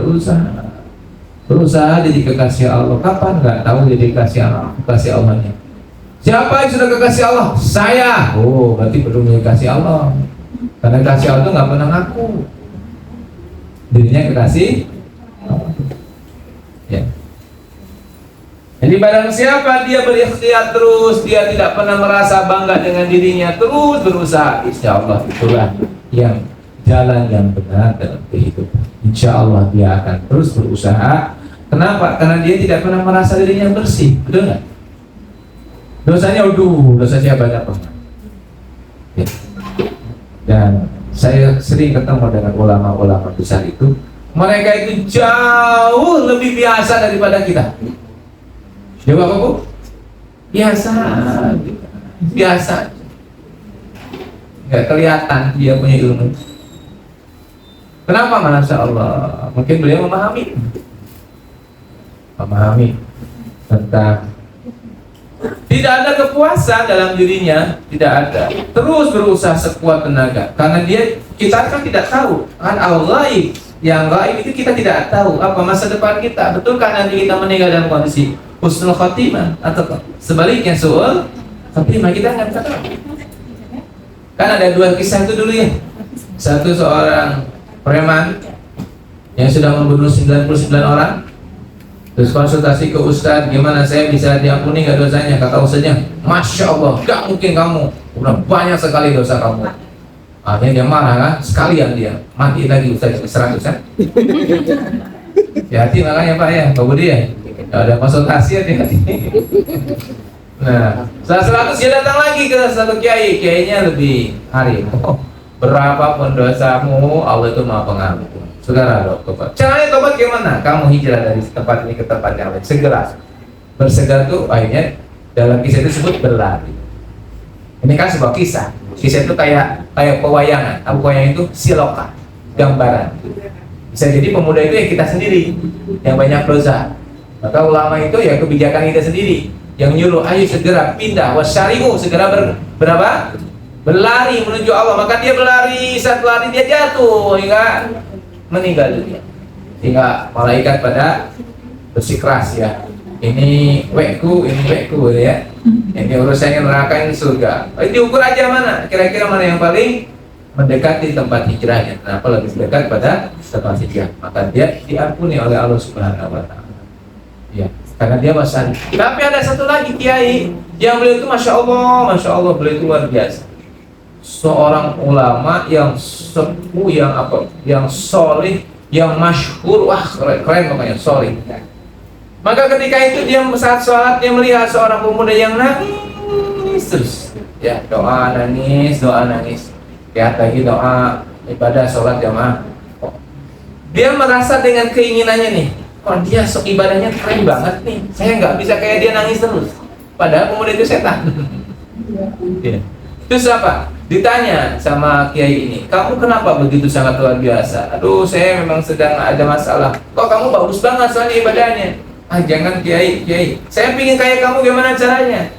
Speaker 1: berusaha jadi kekasih Allah. Kapan nggak tahu jadi kekasih Allahnya? Siapa yang sudah kekasih Allah? Saya. Oh, berarti belum kekasih Allah. Karena kekasih Allah itu nggak pernah ngaku dirinya kekasih Allah. Ya. Jadi barang siapa dia berikhtiar terus, dia tidak pernah merasa bangga dengan dirinya, terus berusaha, insya Allah itulah yang jalan yang benar dalam kehidupan. Insya Allah dia akan terus berusaha. Kenapa? Karena dia tidak pernah merasa dirinya bersih, betul nggak? Dosanya, dosa siapa dapat? Ya. Dan saya sering ketemu dengan ulama-ulama besar itu, mereka itu jauh lebih biasa daripada kita. Coba apa bu? Biasa, nggak kelihatan dia punya ilmu. Kenapa? Masya Allah, mungkin beliau memahami tentang tidak ada kepuasan dalam dirinya, tidak ada. Terus berusaha sekuat tenaga, karena kita kan tidak tahu kan Allah yang gaib itu kita tidak tahu apa masa depan kita. Betulkah nanti kita meninggal dalam kondisi husnul khotimah atau sebaliknya su'ul khotimah? Kita nggak tahu. Kan ada 2 kisah itu dulu ya. Satu seorang preman yang sudah membunuh 99 orang, terus konsultasi ke ustadz, gimana saya bisa diampuni nggak dosanya? Kata ustadznya, Masya Allah, gak mungkin kamu, udah banyak sekali dosa kamu. Akhirnya dia marah kan, sekalian dia mati lagi ustadz 100 kan. Hati-hati makanya Pak ya, Pak Budi ya, ada konsultasi hati-hati. Nah, setelah 100 dia datang lagi ke satu kiainya lebih hari. Berapapun dosamu, Allah itu maha pengampun. Saudara tobat. Caranya tobat gimana? Kamu hijrah dari tempat ini ke tempat yang lain. Segera. Bersegera tuh akhirnya dalam kisah itu disebut berlari. Ini kan sebuah kisah. Kisah itu kayak pewayangan. Apa pewayangan itu? Siloka, gambaran. Bisa jadi pemuda itu ya kita sendiri yang banyak dosa. Maka ulama itu ya kebijakan kita sendiri yang nyuruh, ayo segera pindah, wasyari'u, segera berapa? Berlari menuju Allah. Maka dia berlari, saat lari dia jatuh hingga meninggal dunia. Hingga malaikat pada bersikeras ya. Ini wekku ya. Ini urusannya neraka, ini surga. Diukur aja mana, kira-kira mana yang paling mendekati tempat hijrahnya. Kenapa lebih dekat pada tempat hijrah? Maka dia diampuni oleh Allah Subhanahu wa Ta'ala. Ya, karena dia masih. Tapi ada satu lagi kiai yang beliau itu masya Allah beliau itu luar biasa. Seorang ulama yang sepuh, yang solih, yang masyhur, wah keren pokoknya solih. Maka ketika itu dia saat sholat dia melihat seorang pemuda yang nangis terus, ya doa nangis. Lihat lagi doa ibadah sholat jamaah. Dia merasa dengan keinginannya nih. Dia sok ibadahnya keren banget nih. Saya nggak bisa kayak dia nangis terus. Padahal pemuda itu setan. Ya. Terus apa? Ditanya sama kiai ini, kamu kenapa begitu sangat luar biasa? Aduh, saya memang sedang ada masalah. Kok kamu bagus banget soalnya ibadahnya? Jangan kiai. Saya pingin kayak kamu, gimana caranya?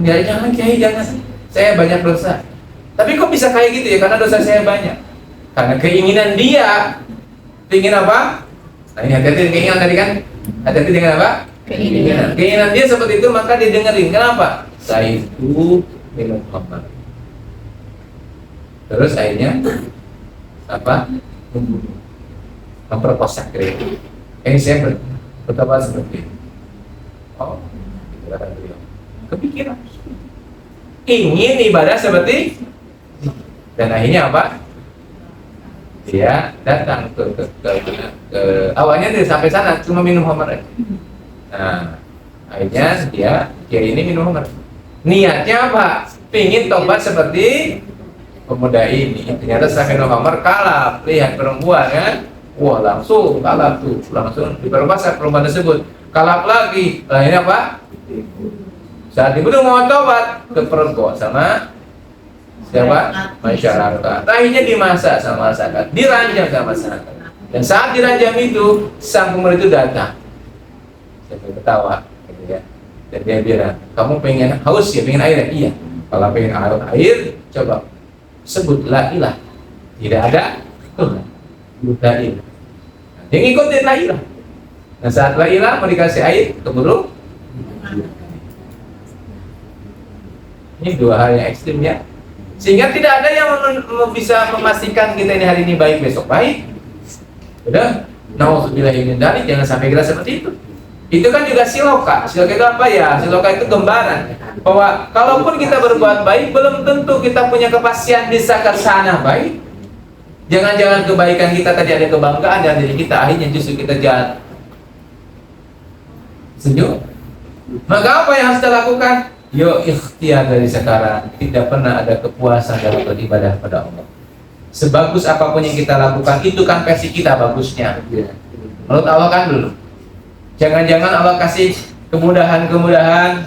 Speaker 1: Jangan kiai, jangan. Saya banyak dosa. Tapi kok bisa kayak gitu ya? Karena dosa saya banyak. Karena keinginan dia, pingin apa? Nah ini hati-hati dengan keinginan tadi kan? Hati-hati dengan apa? Keinginan dia seperti itu, maka dia dengerin. Kenapa? Saya itu minum khamar. Terus akhirnya apa? Membunuh, memperkosa kira-kira. Ini saya berkata seperti itu. Oh, itu kata beliau. Kepikiran. Ingin ibadah seperti, dan akhirnya apa? Dia datang ke awalnya dia sampai sana cuma minum khamar. Nah, akhirnya dia ini minum khamar. Niatnya apa? Pingin tobat seperti pemuda ini. Ternyata sampai minum khamar kalap, lihat perempuan kan? Wah, langsung kalap tuh, langsung diperkosa perempuan tersebut. Kalap lagi, akhirnya apa? Saat dibunuh mau tobat, kepergok sama siapa? Masyarakat. Akhirnya dimasak sama masyarakat, diranjang sama masyarakat. Dan saat diranjang itu, sang pemuda itu datang. Sambil ketawa, gitu ya. Dan dia bilang, kamu pengen haus ya, pengen air ya? Iya. Kalau pengen air, coba sebut la ilah. Tidak ada Tuhan. La ilah. Dia ngikutin la ilah. Nah saat la ilah mau dikasih air, keburu. Ini dua hal yang ekstrim ya. Sehingga tidak ada yang bisa memastikan kita ini hari ini baik, besok baik. Udah, nauzubillah min dzalik, jangan sampai kita seperti itu. Itu kan juga siloka. Siloka itu apa ya? Siloka itu gambaran bahwa kalaupun kita berbuat baik, belum tentu kita punya kepastian bisa ke sana baik. Jangan-jangan kebaikan kita tadi ada kebanggaan dan diri kita, akhirnya justru kita jahat. Setuju? Maka apa yang harus kita lakukan? Yo ikhtiar dari sekarang. Tidak pernah ada kepuasan dalam beribadah pada Allah. Sebagus apapun yang kita lakukan, itu kan versi kita bagusnya. Menurut Allah kan dulu. Jangan-jangan Allah kasih kemudahan-kemudahan,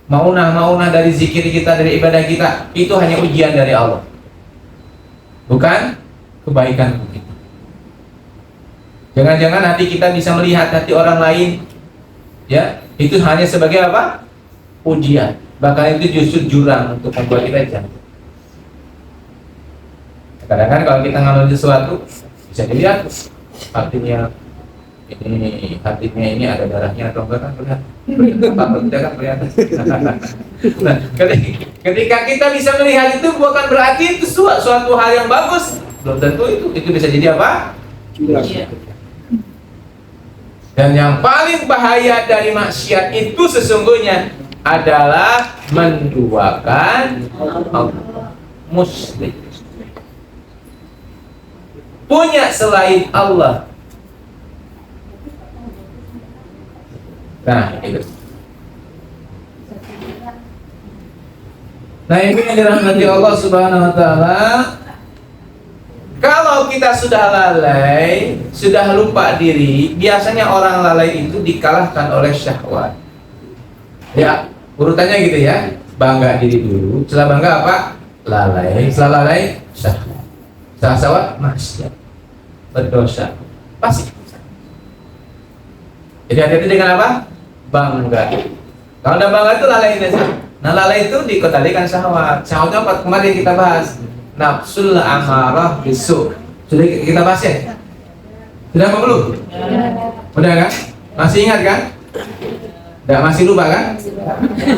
Speaker 1: maunah dari zikir kita, dari ibadah kita, itu hanya ujian dari Allah, bukan kebaikan kita. Jangan-jangan hati kita bisa melihat hati orang lain, ya, itu hanya sebagai apa? Ujian. Bahkan itu justru jurang untuk membuat kita jatuh. Kadang-kadang kalau kita ngambil sesuatu, bisa dilihat hatinya ini ada darahnya atau enggak kan kelihatan. Nah, ketika kita bisa melihat itu bukan berarti itu suatu hal yang bagus. Belum tentu itu bisa jadi apa? Dan yang paling bahaya dari maksiat itu sesungguhnya adalah menduakan muslim, punya selain Allah. Nah, itu. Nah, ini yang dirahmati Allah Subhanahu wa taala. Kalau kita sudah lalai, sudah lupa diri, biasanya orang lalai itu dikalahkan oleh syahwat. Ya, urutannya gitu ya. Bangga diri dulu. Setelah bangga apa? Lalai. Setelah lalai, syahwat. Setelah syahwat, maksiat, berdosa, pasti. Jadi hati-hati dengan apa? Bangga. Kalau udah bangga itu lalai biasa. Nah, lalai itu dikendalikan syahwat. Syahwatnya apa? Kemarin kita bahas. Nafsul amarah bisu. Sudah kita bahas ya? Sudah apa belum? Udah kan? Masih ingat kan? Enggak, masih lupa kan?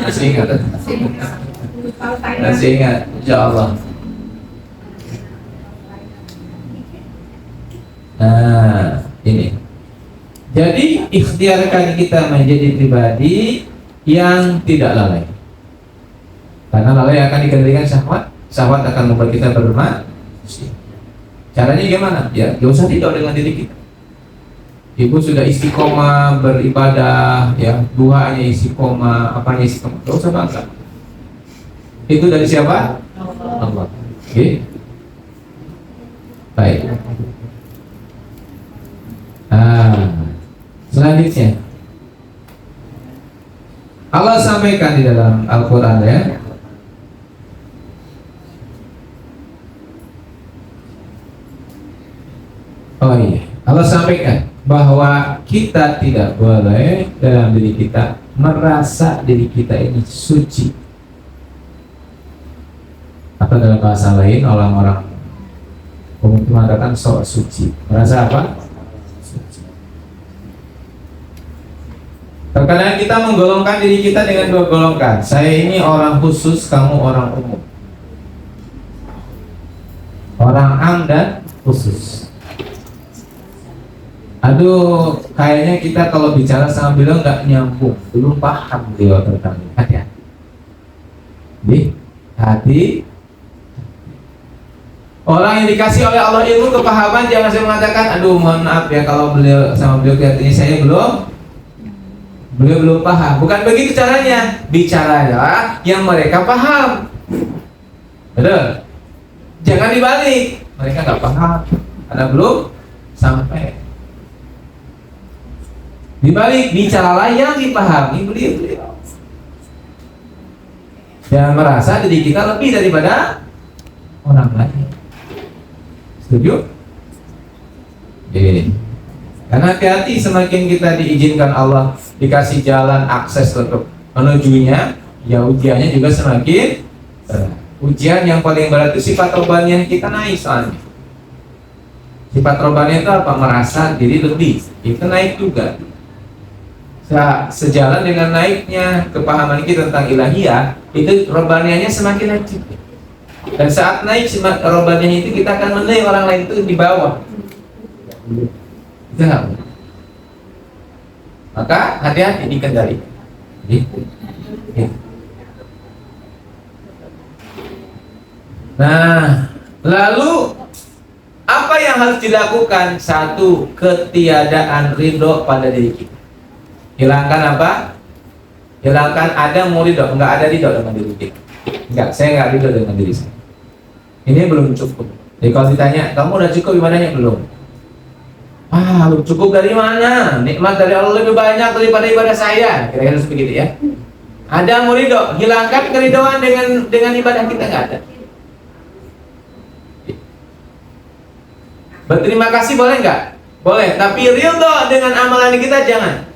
Speaker 1: Masih ingat. Masih ingat, insyaallah. Nah, ini. Jadi ikhtiarkan kita menjadi pribadi yang tidak lalai. Karena lalai akan dikendalikan syahwat. Syahwat akan membuat kita bermaksiat. Caranya gimana? Ya, gak usah tidak dengan diri kita. Ibu sudah istiqomah beribadah, ya, duanya istiqomah, apanya istiqomah. Gak usah bangga. Itu dari siapa? Allah. Oke. Baik. Selanjutnya Allah sampaikan di dalam Al-Quran ya. Oh iya, Allah sampaikan bahwa kita tidak boleh dalam diri kita merasa diri kita ini suci. Atau dalam bahasa lain orang-orang umum mengatakan sok suci. Merasa apa? Suci. Terkadang kita menggolongkan diri kita dengan dua golongan. Saya ini orang khusus, kamu orang umum. Orang am dan khusus. Aduh, kayaknya kita kalau bicara sama beliau nggak nyambung, belum paham beliau tentang ini. Hati-hati. Hati. Orang yang dikasih oleh Allah ilmu kepahaman jangan saya mengatakan, aduh mohon maaf ya kalau beliau sama beliau kelihatannya saya belum paham. Bukan begitu caranya. Bicaralah yang mereka paham. Betul. Jangan dibalik. Mereka nggak paham karena belum sampai. Dibalik, bicaralah yang dipahami beliau. Jangan merasa diri kita lebih daripada orang lain. Setuju? Jadi, karena hati-hati semakin kita diizinkan Allah dikasih jalan akses untuk menujunya, ya ujiannya juga semakin berat. Ujian yang paling berat itu sifat robaniyah kita naik soalnya. Sifat robaniyah itu apa? Merasa diri lebih. Itu naik juga. Sejalan dengan naiknya kepahaman kita tentang ilahiyah, itu robaniyahnya semakin naik juga. Dan saat naik robaniyah itu kita akan menilai orang lain itu di bawah. Jangan. Maka hati-hati dikendalikan. Gitu. Nah, lalu apa yang harus dilakukan? Satu, ketiadaan ridho pada diri kita. Hilangkan apa? Hilangkan ada mau ridho, enggak ada ridho dengan diri kita. Enggak, saya enggak ridho dengan diri saya. Ini belum cukup. Jadi kalau ditanya, kamu udah cukup ibadahnya? Belum. Belum cukup dari mana? Nikmat dari Allah lebih banyak daripada ibadah saya. Kira-kira seperti itu ya. Ada mau ridho, hilangkan keridhoan dengan ibadah kita, enggak ada. Berterima kasih boleh enggak? Boleh, tapi ridho dengan amalan kita jangan.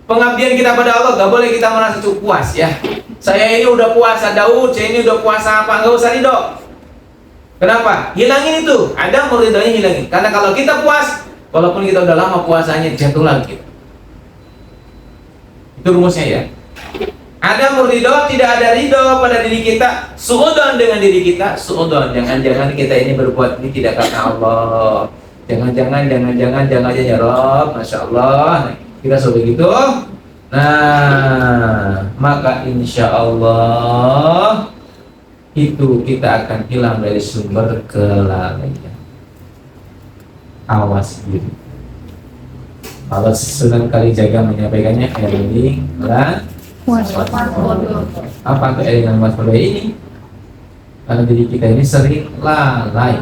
Speaker 1: Pengabdian kita pada Allah gak boleh kita merasa cukup puas ya. Saya ini udah puasa Daud, saya ini udah puasa apa, gak usah ridho. Kenapa? Hilangin itu. Ada ridhonya hilangin. Karena kalau kita puas, walaupun kita udah lama puasanya, jatuh lagi. Itu rumusnya ya. Ada ridho, tidak ada ridho pada diri kita. Suudon dengan diri kita. Suudon. Jangan-jangan kita ini berbuat ini tidak karena Allah. Jangan ya Rob. Masya Allah. Kita seperti itu. Nah, maka insya Allah itu kita akan hilang dari sumber kelalaian. Awas diri. Kalau Sunan Kalijaga menyampaikannya eling lan waspada. Apa itu eling lan waspada ini? Karena diri kita ini sering lalai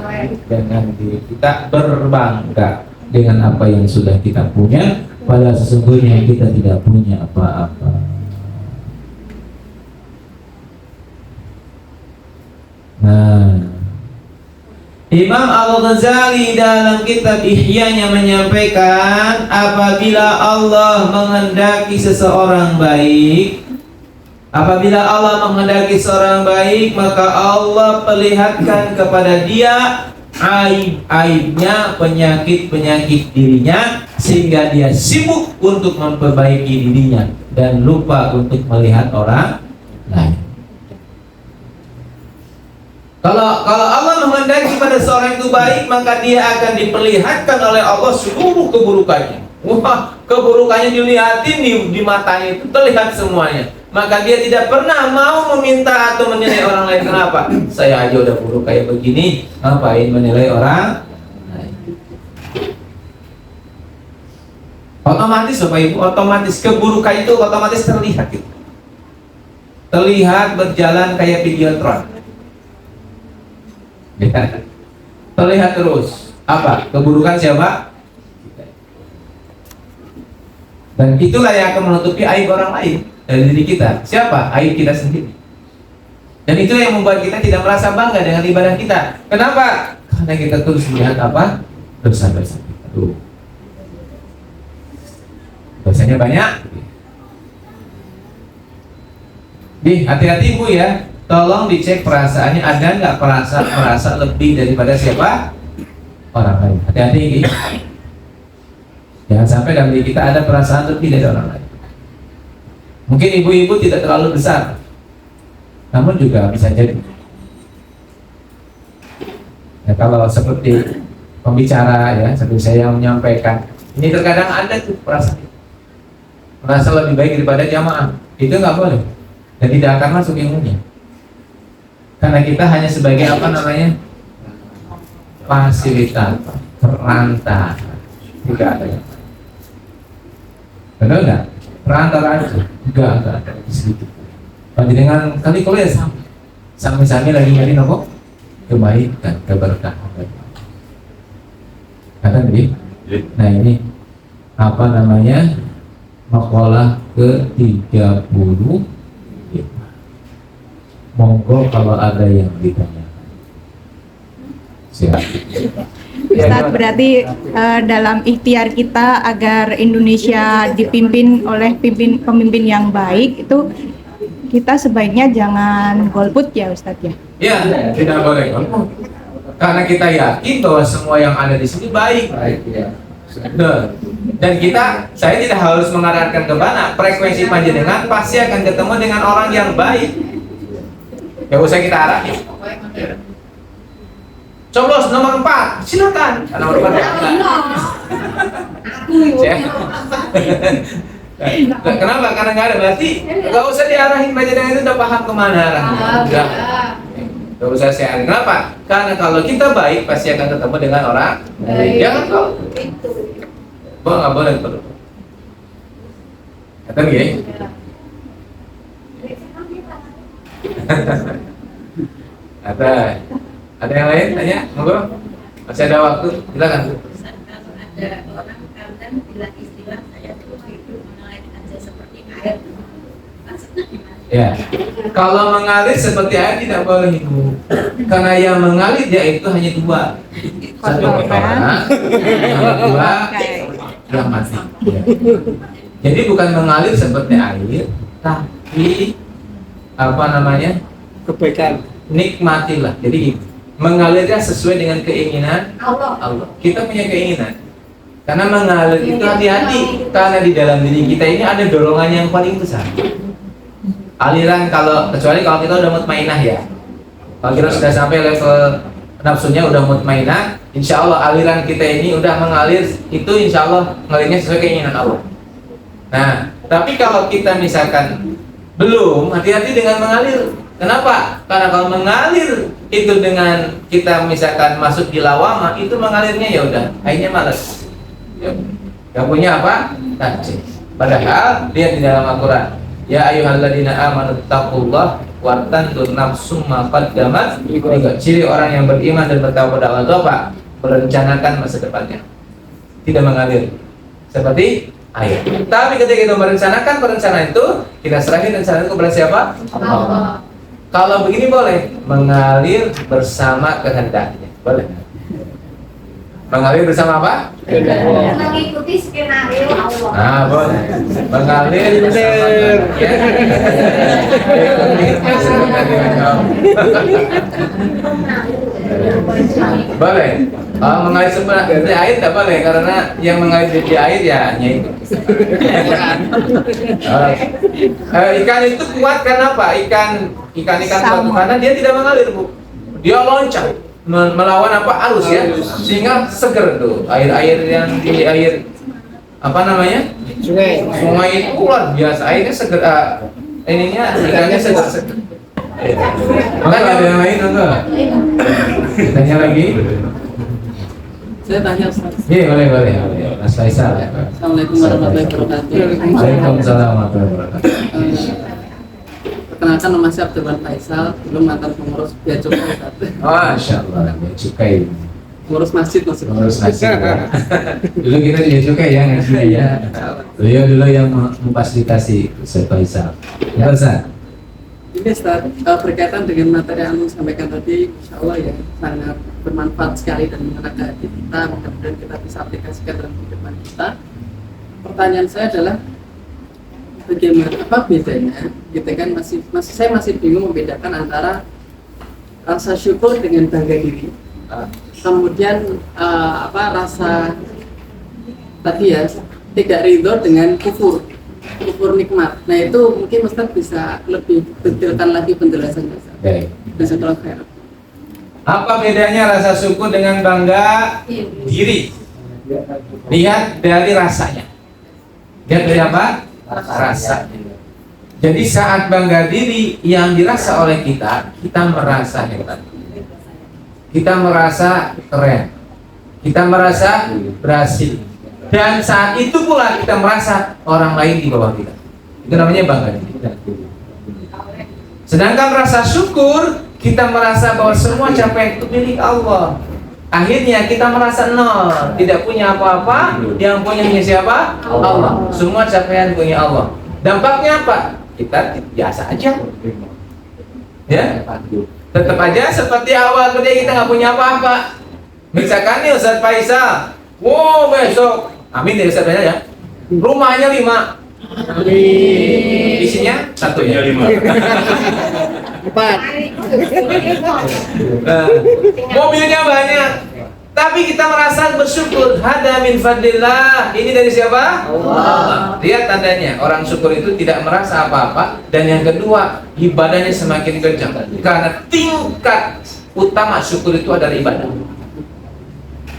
Speaker 1: dengan diri kita, berbangga dengan apa yang sudah kita punya, padahal sesungguhnya kita tidak punya apa-apa. Nah, Imam Al-Ghazali dalam kitab Ihya-nya menyampaikan, apabila Allah menghendaki seseorang baik, apabila Allah menghendaki seorang baik, maka Allah perlihatkan kepada dia aib-aibnya, penyakit-penyakit dirinya, sehingga dia sibuk untuk memperbaiki dirinya dan lupa untuk melihat orang lain. Kalau Allah menghendaki pada seorang itu baik, maka dia akan diperlihatkan oleh Allah seluruh keburukannya. Wah, keburukannya dilihatin di matanya itu terlihat semuanya. Maka dia tidak pernah mau meminta atau menilai orang lain. Kenapa? Saya aja udah buruk kayak begini, ngapain menilai orang lain? Otomatis Bapak Ibu, otomatis keburukan itu otomatis terlihat gitu. Terlihat berjalan kayak videotron. Ya. Terlihat terus. Apa? Keburukan siapa? Dan itulah yang akan menutupi aib orang lain dari diri kita. Siapa? Aib kita sendiri. Dan itu yang membuat kita tidak merasa bangga dengan ibadah kita. Kenapa? Karena kita terus melihat apa? Dosa-dosa kita. Dosanya banyak. Hati-hati Bu ya. Tolong dicek perasaannya, ada nggak merasa lebih daripada siapa? Orang lain. Hati-hati. Jangan sampai dalam diri kita ada perasaan lebih dari orang lain. Mungkin ibu-ibu tidak terlalu besar, namun juga bisa jadi. Ya, kalau seperti pembicara ya, seperti saya yang menyampaikan, ini terkadang ada tuh perasaan merasa lebih baik daripada jamaah. Itu nggak boleh dan tidak akan masuk ilmunya. Karena kita hanya sebagai apa namanya, fasilitator, perantara, tidak ada yang lain. Benar nggak? Perantara aja, enggak ada sedikit. Dengan kali kuliah sampai lagi nyari nopo kebaikan, keberkahan. Kata nih, nah ini apa namanya, makalah ke-30. Monggo kalau ada yang ditanyakan. Siap.
Speaker 2: Ustadz, berarti dalam ikhtiar kita agar Indonesia dipimpin oleh pemimpin yang baik, itu kita sebaiknya jangan golput ya Ustadz ya?
Speaker 1: Ya, tidak boleh golput. Karena kita yakin bahwa semua yang ada di sini baik. Ya. Dan saya tidak harus mengarahkan ke mana. Frekuensi panjenengan pasti akan ketemu dengan orang yang baik. Ya usah kita arahin. Coblos nomor 4, silakan. Nomor 4 ya. Kenapa? Karena nggak ada, berarti nggak usah diarahin, panjenengan itu udah paham kemana arahnya. Nggak usah saya arahin. Kenapa? Karena kalau kita baik pasti akan ketemu dengan orang baik. Jangan kok. Nggak boleh perlu. Kata gini. Ada yang lain tanya? Monggo. Masih ada waktu, silakan.
Speaker 3: Kalau ada orang kadang bilang istilah saya tuh hidup mengalir aja seperti air, maksudnya gimana?
Speaker 1: Ya, kalau mengalir seperti air tidak boleh hidup, karena yang mengalir dia itu hanya dua, satu kotoran, yang dua yang mati. Ya. Jadi bukan mengalir seperti air, tapi apa namanya,
Speaker 4: kebaikan,
Speaker 1: nikmatilah. Jadi mengalirnya sesuai dengan keinginan Allah. Kita punya keinginan. Karena mengalir itu hati-hati, karena di dalam diri kita ini ada dorongan yang paling besar. Aliran kecuali kalau kita udah mutmainah ya. Kalau kita sudah sampai level nafsunya udah mutmainah, insya Allah aliran kita ini udah mengalir, itu insya Allah mengalirnya sesuai keinginan Allah. Nah, tapi kalau kita misalkan belum, hati-hati dengan mengalir. Kenapa? Karena kalau mengalir itu dengan kita misalkan masuk di lawama, itu mengalirnya ya udah, akhirnya malas. Ya, gak punya apa? Tajis. Padahal lihat di dalam Al-Quran, ya ayyuhalladzina amanu taqullah wa tandur nafsum ma qaddamat. Ciri orang yang beriman dan bertakwa kepada Allah itu apa? Merencanakan masa depannya, tidak mengalir seperti air. Tapi ketika kita merencanakan perencanaan itu, kita serahin rencana itu kepada siapa? Allah. Kalau begini boleh mengalir bersama kehendaknya, boleh. Mengalir bersama apa?
Speaker 3: Mengikuti skenario Allah.
Speaker 1: Nah, boleh. Mengalir bersama kehendaknya. Boleh. Mengalir seperti air tidak boleh, karena yang mengalir di air ya hanya itu. Ikan itu kuat karena apa? Ikan kuat karena dia tidak mengalir, Bu. Dia loncat melawan apa? Arus ya. Sehingga seger tuh air yang di air apa namanya? Sungai itu luar biasa, airnya seger. Ininya ikannya seger. Makanya ada yang lain enggak? Tanya lagi?
Speaker 4: Saya tanya Ustaz.
Speaker 1: Iya, boleh. Mas Faisal.
Speaker 4: Assalamualaikum warahmatullahi wabarakatuh.
Speaker 1: Waalaikumsalam warahmatullahi wabarakatuh.
Speaker 4: Perkenalkan nama saya Abdurrahman Faisal, belum mantan pengurus Bea Cukai Ustaz.
Speaker 1: Masya Allah, Bea Cukai.
Speaker 4: Pengurus masjid maksudnya.
Speaker 1: Pengurus masjid. Dulu kita di Bea Cukai ya, ngaji ya. Beliau dulu yang memfasilitasi Ustaz Faisal. Ya Ustaz.
Speaker 4: Ini Ustaz, berkaitan dengan materi yang Anda sampaikan tadi, insya Allah ya sangat bermanfaat sekali dan mengena ke hati kita. Mudah-mudahan kita bisa aplikasikan dalam kehidupan kita. Pertanyaan saya adalah bagaimana, apa bedanya? Gitu kan saya masih bingung membedakan antara rasa syukur dengan bangga diri. Kemudian rasa tadi ya tidak ridho dengan kufur nikmat. Nah itu mungkin Ustaz bisa lebih detailkan lagi penjelasannya.
Speaker 1: Baik.
Speaker 4: Jazakallahu khairan.
Speaker 1: Apa bedanya rasa syukur dengan bangga diri? Lihat dari rasanya. Lihat dari apa? Rasanya. Jadi saat bangga diri yang dirasa oleh kita merasa hebat. Kita merasa keren. Kita merasa berhasil. Dan saat itu pula kita merasa orang lain di bawah kita. Itu namanya bangga diri. Sedangkan rasa syukur, kita merasa bahwa semua capaian itu milik Allah. Akhirnya kita merasa nol, tidak punya apa-apa, yang punya siapa? Allah. Semua capaian punya Allah. Dampaknya apa? Kita biasa aja. Ya, tetap aja seperti awal kerja kita nggak punya apa-apa. Misalkan nih Ustaz Faisal, wow besok, amin ya Ustaz Faisal ya, rumahnya 5, isinya 1 ya.
Speaker 4: 4.
Speaker 1: Mobilnya banyak, tapi kita merasa bersyukur. Hada min fadlillah. Ini dari siapa? Allah. Lihat tandanya, orang syukur itu tidak merasa apa-apa. Dan yang kedua, ibadahnya semakin kencang. Karena tingkat utama syukur itu adalah ibadah.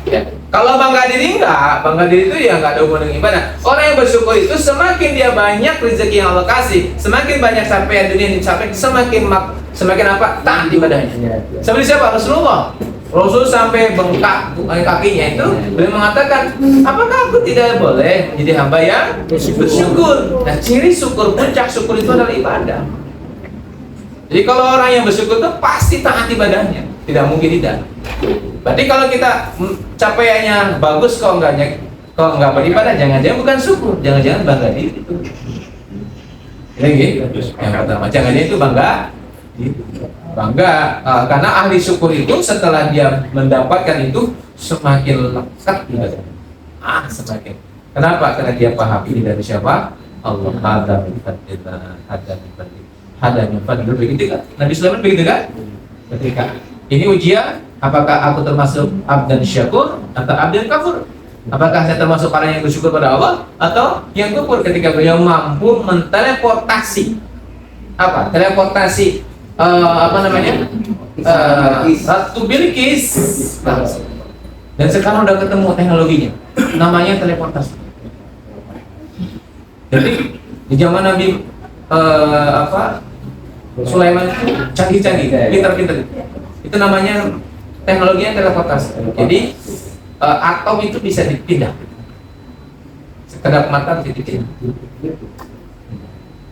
Speaker 1: Ya. Kalau bangga diri enggak, bangga diri itu ya enggak ada hubungan dengan ibadah. Orang yang bersyukur itu semakin dia banyak rezeki yang Allah kasih, semakin banyak capaian dunia yang dicapai, semakin apa? Taat ibadahnya. Seperti siapa? Rasulullah. Rasul sampai bengkak kakinya itu, beliau mengatakan, apakah aku tidak boleh menjadi hamba yang bersyukur? Nah, ciri syukur, puncak syukur itu adalah ibadah. Jadi kalau orang yang bersyukur itu pasti taat ibadahnya, tidak mungkin tidak. Berarti kalau kita capaiannya bagus kok enggak beribadah, jangan-jangan bukan syukur, jangan-jangan bangga diri. Ini yang pertama, jangan-jangan itu bangga, karena ahli syukur itu setelah dia mendapatkan itu semakin lekat ibadah. Semakin. Kenapa? Karena dia paham ini dari siapa? Allah. Hada min fadlillah, hada min fadlillah. Begitu kan? Nabi Sulaiman begitu kan? Ketika ini ujian, apakah aku termasuk abdan syakur atau abdan kafur? Apakah saya termasuk orang yang bersyukur pada Allah atau yang kufur? Ketika beliau mampu menteleportasi teleportasi Ratu Bilqis, dan sekarang udah ketemu teknologinya, namanya teleportasi. Jadi di zaman Nabi Sulaiman itu canggih-canggih, pintar-pintar. Itu namanya teknologinya teleportasi. Jadi atom itu bisa dipindah, sekedap mata bisa dipindah.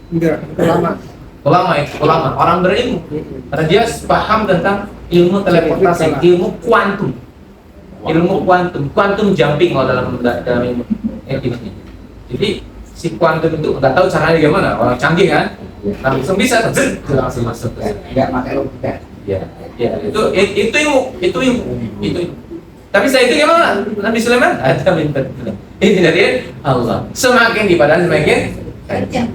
Speaker 5: Enggak, lama.
Speaker 1: ulama orang berilmu, karena dia paham tentang ilmu teleportasi, ilmu kuantum jumping kalau dalam ilmu ini. Jadi si kuantum itu nggak tahu caranya gimana, orang canggih kan, langsung bisa langsung masuk.
Speaker 5: Nggak pakai logika.
Speaker 1: Ya, itu ilmu. Tapi saya itu gimana? Nabi Sulaiman ada minta. Ini dari Allah. Semakin ibadah semakin tajam.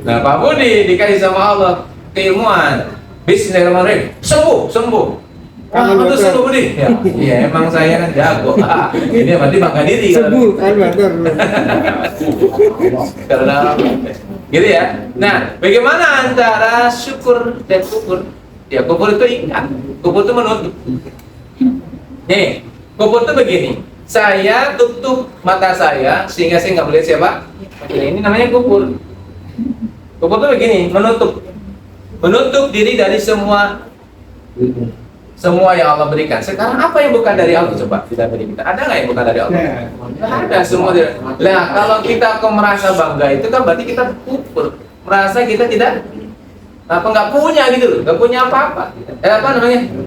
Speaker 1: Nah, Pak Budi dikasih sama Allah keilmuan. Bismillahirrahmanirrahim. Sembuh. Betul sembuh Budi. Ya, iya emang saya kan jago. Ini berarti bangga diri kalau
Speaker 5: Sembuh kan benar.
Speaker 1: karena gitu ya. Nah, bagaimana antara syukur dan kufur? Ya, kufur itu ingat. Kufur itu menutup. Nih, kufur itu begini. Saya tutup mata saya sehingga saya nggak melihat siapa. Ini namanya kufur. Kufur itu begini, menutup diri dari semua yang Allah berikan. Sekarang apa yang bukan dari Allah coba kita beri kita? Ada nggak yang bukan dari Allah? Nggak ada, semua dari. Nah, kalau kita merasa bangga itu kan berarti kita kufur, merasa kita tidak nggak punya gitu loh, nggak punya apa-apa.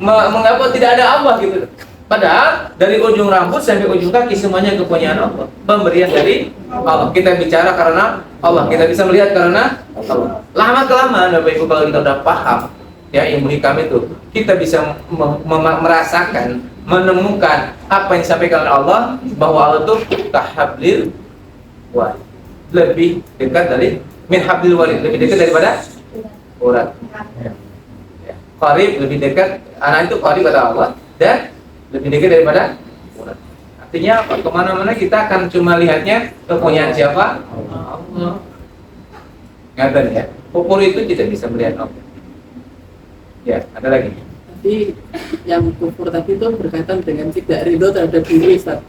Speaker 1: Mengapa tidak ada Allah gitu? Padahal dari ujung rambut sampai ujung kaki semuanya kepunyaan Allah, pemberian dari Allah. Kita bicara karena Allah, kita bisa melihat karena Allah. Lama kelamaan Bapak Ibu kalau kita udah paham ya ilmu hikam itu, kita bisa merasakan, menemukan apa yang disampaikan oleh Allah, bahwa Allah itu kahablil warid, lebih dekat dari min hablil warid, lebih dekat daripada urat. Qarib lebih dekat, anak itu qarib pada Allah dan lebih dekat daripada urat. Artinya apa? Kemana-mana kita akan cuma lihatnya kepunyaan siapa? Allah. Ngatan ya. Kufur itu tidak bisa melihat Allah. Ya, ada lagi.
Speaker 4: Jadi yang kufur tadi itu berkaitan dengan tidak ridho terhadap diri, Ustaz.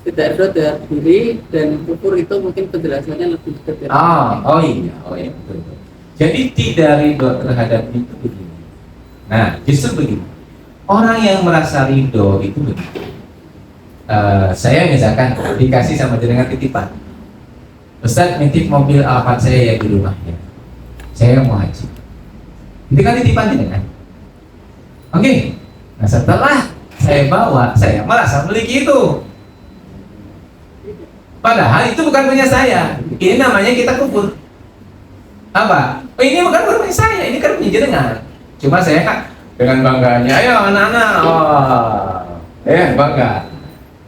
Speaker 4: Tidak ridho terhadap diri, dan kufur itu mungkin penjelasannya lebih dekat.
Speaker 1: Oh iya, betul. Jadi tidak ridho terhadap itu begini. Nah, justru begini. Orang yang merasa ridho itu begini. Saya misalkan dikasih sama jenengan titipan. Ustaz nitip mobil Alphard saya ya di rumahnya. Saya mau haji. Itu kan titipan jenengan. Oke. Nah, setelah saya bawa, saya merasa memiliki itu. Padahal itu bukan punya saya. Ini namanya kita kufur. Apa? Oh, ini bukan punya saya, ini kan punya jenengan. Cuma saya dengan bangganya, ayo anak-anak, bangga.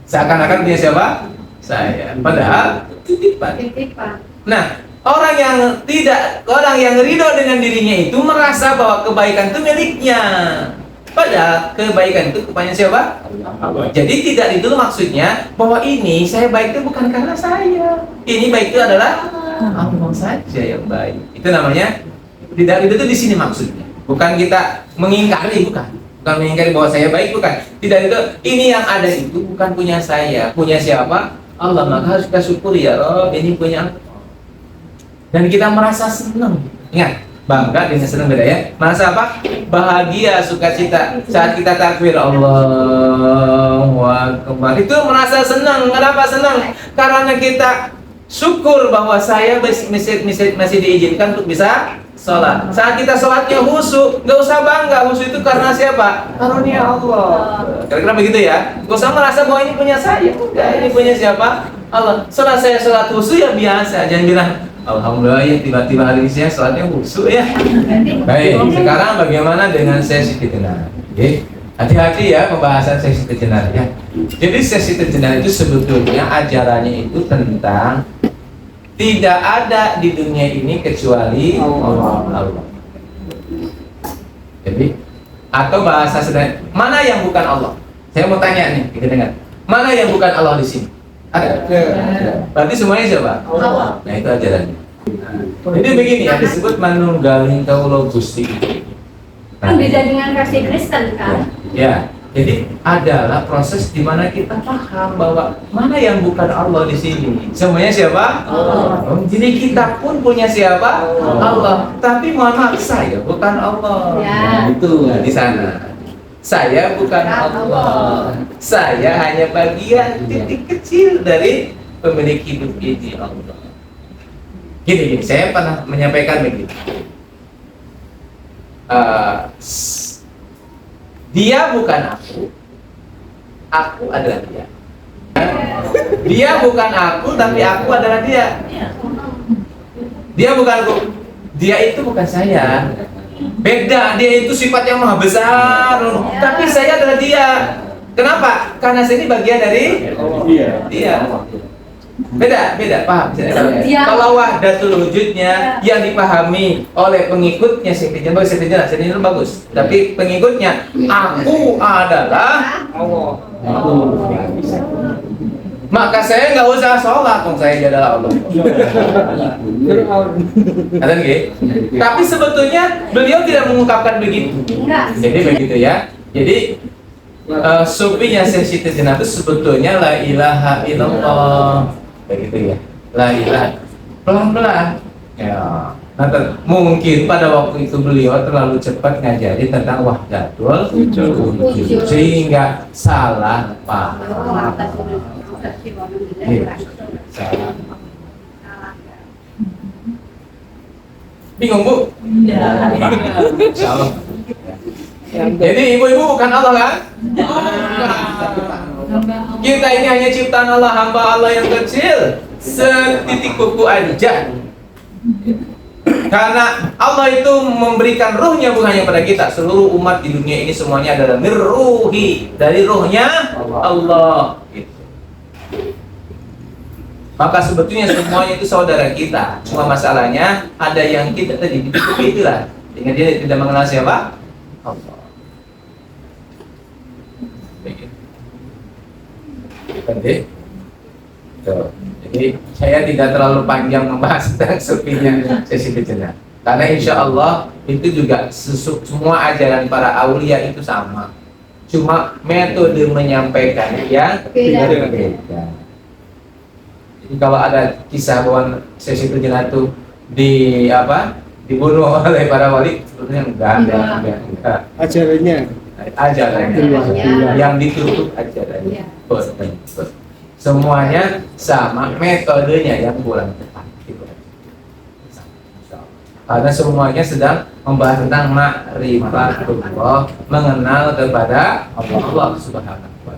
Speaker 1: Seakan-akan punya siapa? Saya. Padahal titipan. Nah, orang yang ridho dengan dirinya itu merasa bahwa kebaikan itu miliknya. Padahal kebaikan itu kepunyaan siapa? Allah. Jadi tidak itu maksudnya bahwa ini saya baik itu bukan karena saya. Ini baik itu adalah Allah saja yang baik. Itu namanya tidak itu di sini maksudnya. Bukan kita mengingkari, bukan mengingkari bahwa saya baik, bukan. Tidak itu. Ini yang ada itu bukan punya saya. Punya siapa? Allah. Maka harus kita syukuri ya Rob, ini punya Allah. Dan kita merasa senang. Ingat, bangga dengan senang beda ya. Merasa apa? Bahagia, sukacita saat kita takbir Allahu Akbar. Itu merasa senang. Kenapa senang? Karena kita syukur bahwa saya masih diizinkan untuk bisa sholat. Saat kita sholatnya khusyuk, nggak usah bangga. Khusyuk itu karena siapa? Karunia Allah. Kira-kira begitu ya. Nggak usah merasa bahwa ini punya saya. Enggak, ini punya siapa? Allah. Sholat saya sholat khusyuk ya biasa. Jangan bilang alhamdulillah ya tiba-tiba hari ini saya sholatnya khusyuk ya. Baik, sekarang bagaimana dengan sesi kejenar? Oke. Hati-hati ya pembahasan sesi kejenar ya. Jadi sesi kejenar itu sebetulnya ajarannya itu tentang tidak ada di dunia ini kecuali Allah. Jadi atau bahasa sederhana, mana yang bukan Allah? Saya mau tanya nih, kita dengar. Mana yang bukan Allah di sini? Ada. Berarti semuanya siapa? Allah. Nah, itu ajarannya. Jadi begini ya, disebut manunggaling kaulo Gusti.
Speaker 3: Kan beda dengan versi Kristen kan?
Speaker 1: Ya. Jadi adalah proses di mana kita paham bahwa mana yang bukan Allah di sini. Semuanya siapa? Allah. Jadi kita pun punya siapa? Allah. Tapi mohon maaf, saya bukan Allah.
Speaker 3: Ya.
Speaker 1: Nah, itu di sana. Saya bukan Allah. Saya hanya bagian titik kecil dari pemilik hidup ini Allah. Gini, saya pernah menyampaikan begitu. dia bukan aku adalah dia. Dia bukan aku, tapi aku adalah dia. Dia bukan aku, dia itu bukan saya. Beda, dia itu sifat yang maha besar, tapi saya adalah dia. Kenapa? Karena saya ini bagian dari dia. Beda, paham? Kalau wahdatul wujudnya yang dipahami oleh pengikutnya Sayyidina bagus. Tapi pengikutnya, aku adalah Allah. Maka saya nggak usah sholat, saya adalah Allah. Ada lagi? Tapi sebetulnya beliau tidak mengungkapkan begitu. Jadi begitu ya. Jadi sufinya Syekh Siti Jenar itu sebetulnya la ilaha illallah. Begitu ya. La ilaha. Pelan-pelan. Ya. Nah, mungkin pada waktu itu beliau terlalu cepat ngajarin tentang wahdatul wujud sehingga salah paham. Salah. Bingung, Bu? Salah. Jadi ibu-ibu bukan Allah kan? Kita ini hanya ciptaan Allah, hamba Allah yang kecil, setitik kuku aja. Karena Allah itu memberikan ruhnya bukan hanya pada kita. Seluruh umat di dunia ini semuanya adalah mirruhi, dari ruhnya Allah. Gitu. Maka sebetulnya semuanya itu saudara kita. Cuma masalahnya ada yang kita tadi ditutupi itulah. Sehingga dia tidak mengenal siapa? Allah. Jadi saya tidak terlalu panjang membahas tentang sufinya Siti Jenar. Karena insya Allah itu juga semua ajaran para aulia itu sama. Cuma metode menyampaikan yang berbeda. Jadi kalau ada kisah bahwa Siti Jenar itu dibunuh oleh para wali, sebetulnya enggak. Ajarannya yang ditutup ajarannya. Betul. Semuanya sama, metodenya yang kurang tepat. Karena semuanya sedang membahas tentang ma'rifatullah, mengenal kepada Allah Subhanahu wa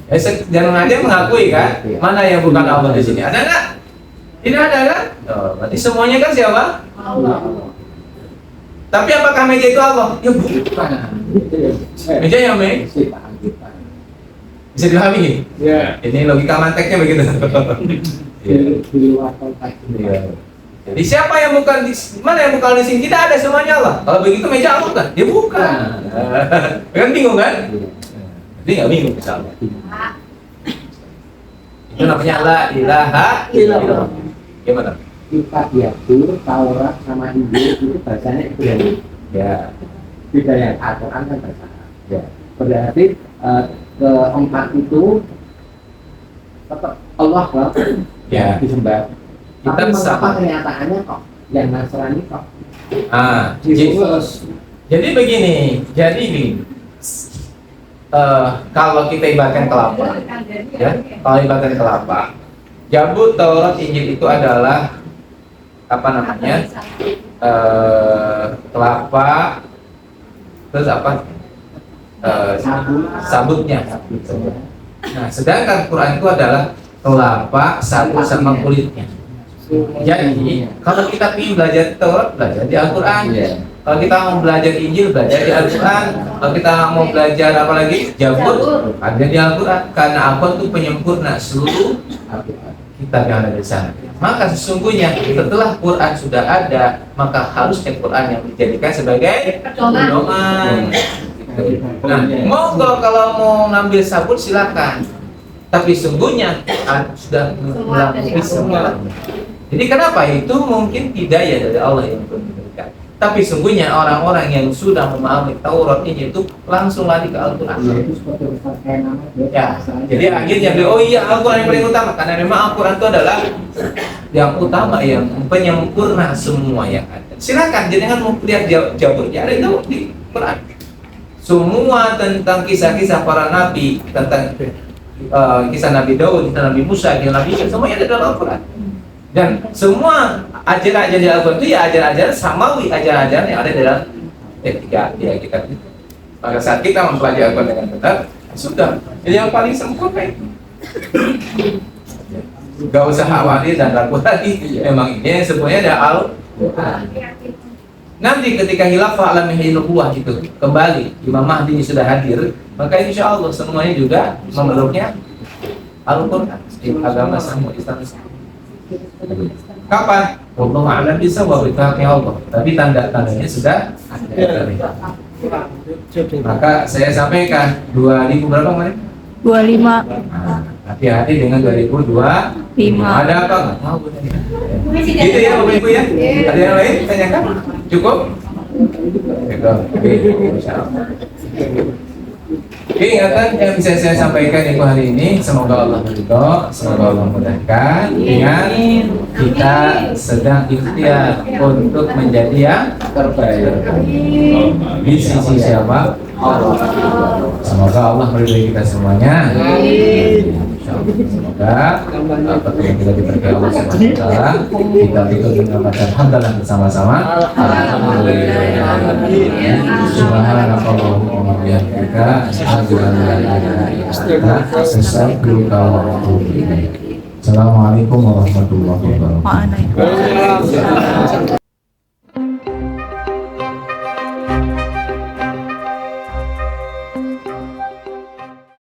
Speaker 1: Ta'ala. Jangan aja mengakui kan, mana yang bukan Allah di sini? Ada nggak? Tidak ada kan? Oh, berarti semuanya kan siapa? Allah. Tapi apakah meja itu Allah? Ya bukan. Meja yang bisa dipahami? Ya. Ini logika manteknya begitu. Ya. Jadi siapa yang bukan mana yang bukan di sini? Tidak ada, semuanya Allah. Kalau begitu meja Allah kan? Ya bukan. Kan bingung kan? Jadi nggak bingung misalnya. Itu namanya la ilaha illallah. Gimana?
Speaker 5: Kita diatur Taurat sama Injil itu bahasanya Ibrani. Ya. Beda yang Al-Quran kan bahasa Arab. Ya. Berarti keempat itu tetap Allah lah. Ya. Disembah. Tapi mengapa kenyataannya kok yang Nasrani kok?
Speaker 1: Jadi begini. Kalau kita ibaratkan kelapa, ya, kalau ibaratkan kelapa, Zabur, Taurat, Injil itu adalah apa namanya? Kelapa, terus apa? Sabutnya. Nah, sedangkan Quran itu adalah kelapa, sabut sama kulitnya. Jadi, kalau kita ingin belajar Taurat, belajar di Al-Quran. Kalau kita mau belajar Injil, belajar di Al-Quran. Kalau kita mau belajar apa lagi? Zabur, ada di Al-Quran. Karena Al-Quran itu penyempurna seluruh kitab yang ada di sana. Maka sesungguhnya setelah Quran sudah ada, maka harusnya Quran yang dijadikan sebagai pedoman. Nah, monggo kalau mau ngambil sabut silakan. Tapi sungguhnya sudah melampaui semua. Jadi kenapa itu mungkin hidayah dari Allah yang memberikan. Tapi sungguhnya orang-orang yang sudah memahami Taurat ini itu langsung lari ke Al-Quran. Ya, jadi akhirnya oh iya Al-Quran yang paling utama karena memang Al-Quran itu adalah yang utama, yang penyempurna semua yang ada. Silakan jangan mau lihat Zabur, ada itu di Quran. Semua tentang kisah-kisah para nabi, tentang kisah Nabi Daud, kisah Nabi Musa, kisah Nabi Isa, semuanya ada dalam Al-Quran. Dan semua ajaran-ajaran di Al-Quran itu ya ajaran-ajaran samawi, ajaran-ajaran yang ada dalam etika ya kita. Pada saat kita mempelajari Al-Quran dengan benar, sudah. Ini yang paling sempurna itu. Gak usah khawatir dan ragu lagi. Memang ini sebenarnya ada Al-Quran. Nanti ketika khilafah alam hiluwah itu kembali, Imam Mahdi sudah hadir, maka insya Allah semuanya juga memeluknya Al-Quran, agama semua Islam. Kapan? Wallahu a'lam bishawab, Allah. Tapi tanda-tandanya sudah ada. Maka saya sampaikan 2000 berapa kemarin?
Speaker 2: 25.
Speaker 1: Hati-hati dengan 2025. Ada apa? Nggak tahu. Gitu ya Bapak Ibu ya. Ada yang lain? Tanyakan. Cukup? Oke. Insyaallah. Oke, ingatan yang bisa saya sampaikan Ibu hari ini, semoga Allah meridho, semoga Allah memudahkan. Ingat, kita sedang ikhtiar untuk menjadi yang terbaik di sisi siapa? Allah. Semoga Allah meridhai kita semuanya. Semoga apa yang kita diberkahi Allah Subhanahu wa taala, kita tutup dengan bacaan hamdalah bersama-sama. Alhamdulillah. Subhanakallahumma wa bihamdika asyhadu an la ilaha illa anta astaghfiruka wa atubu ilaik. Assalamualaikum warahmatullahi wabarakatuh.
Speaker 2: Waalaikumsalam.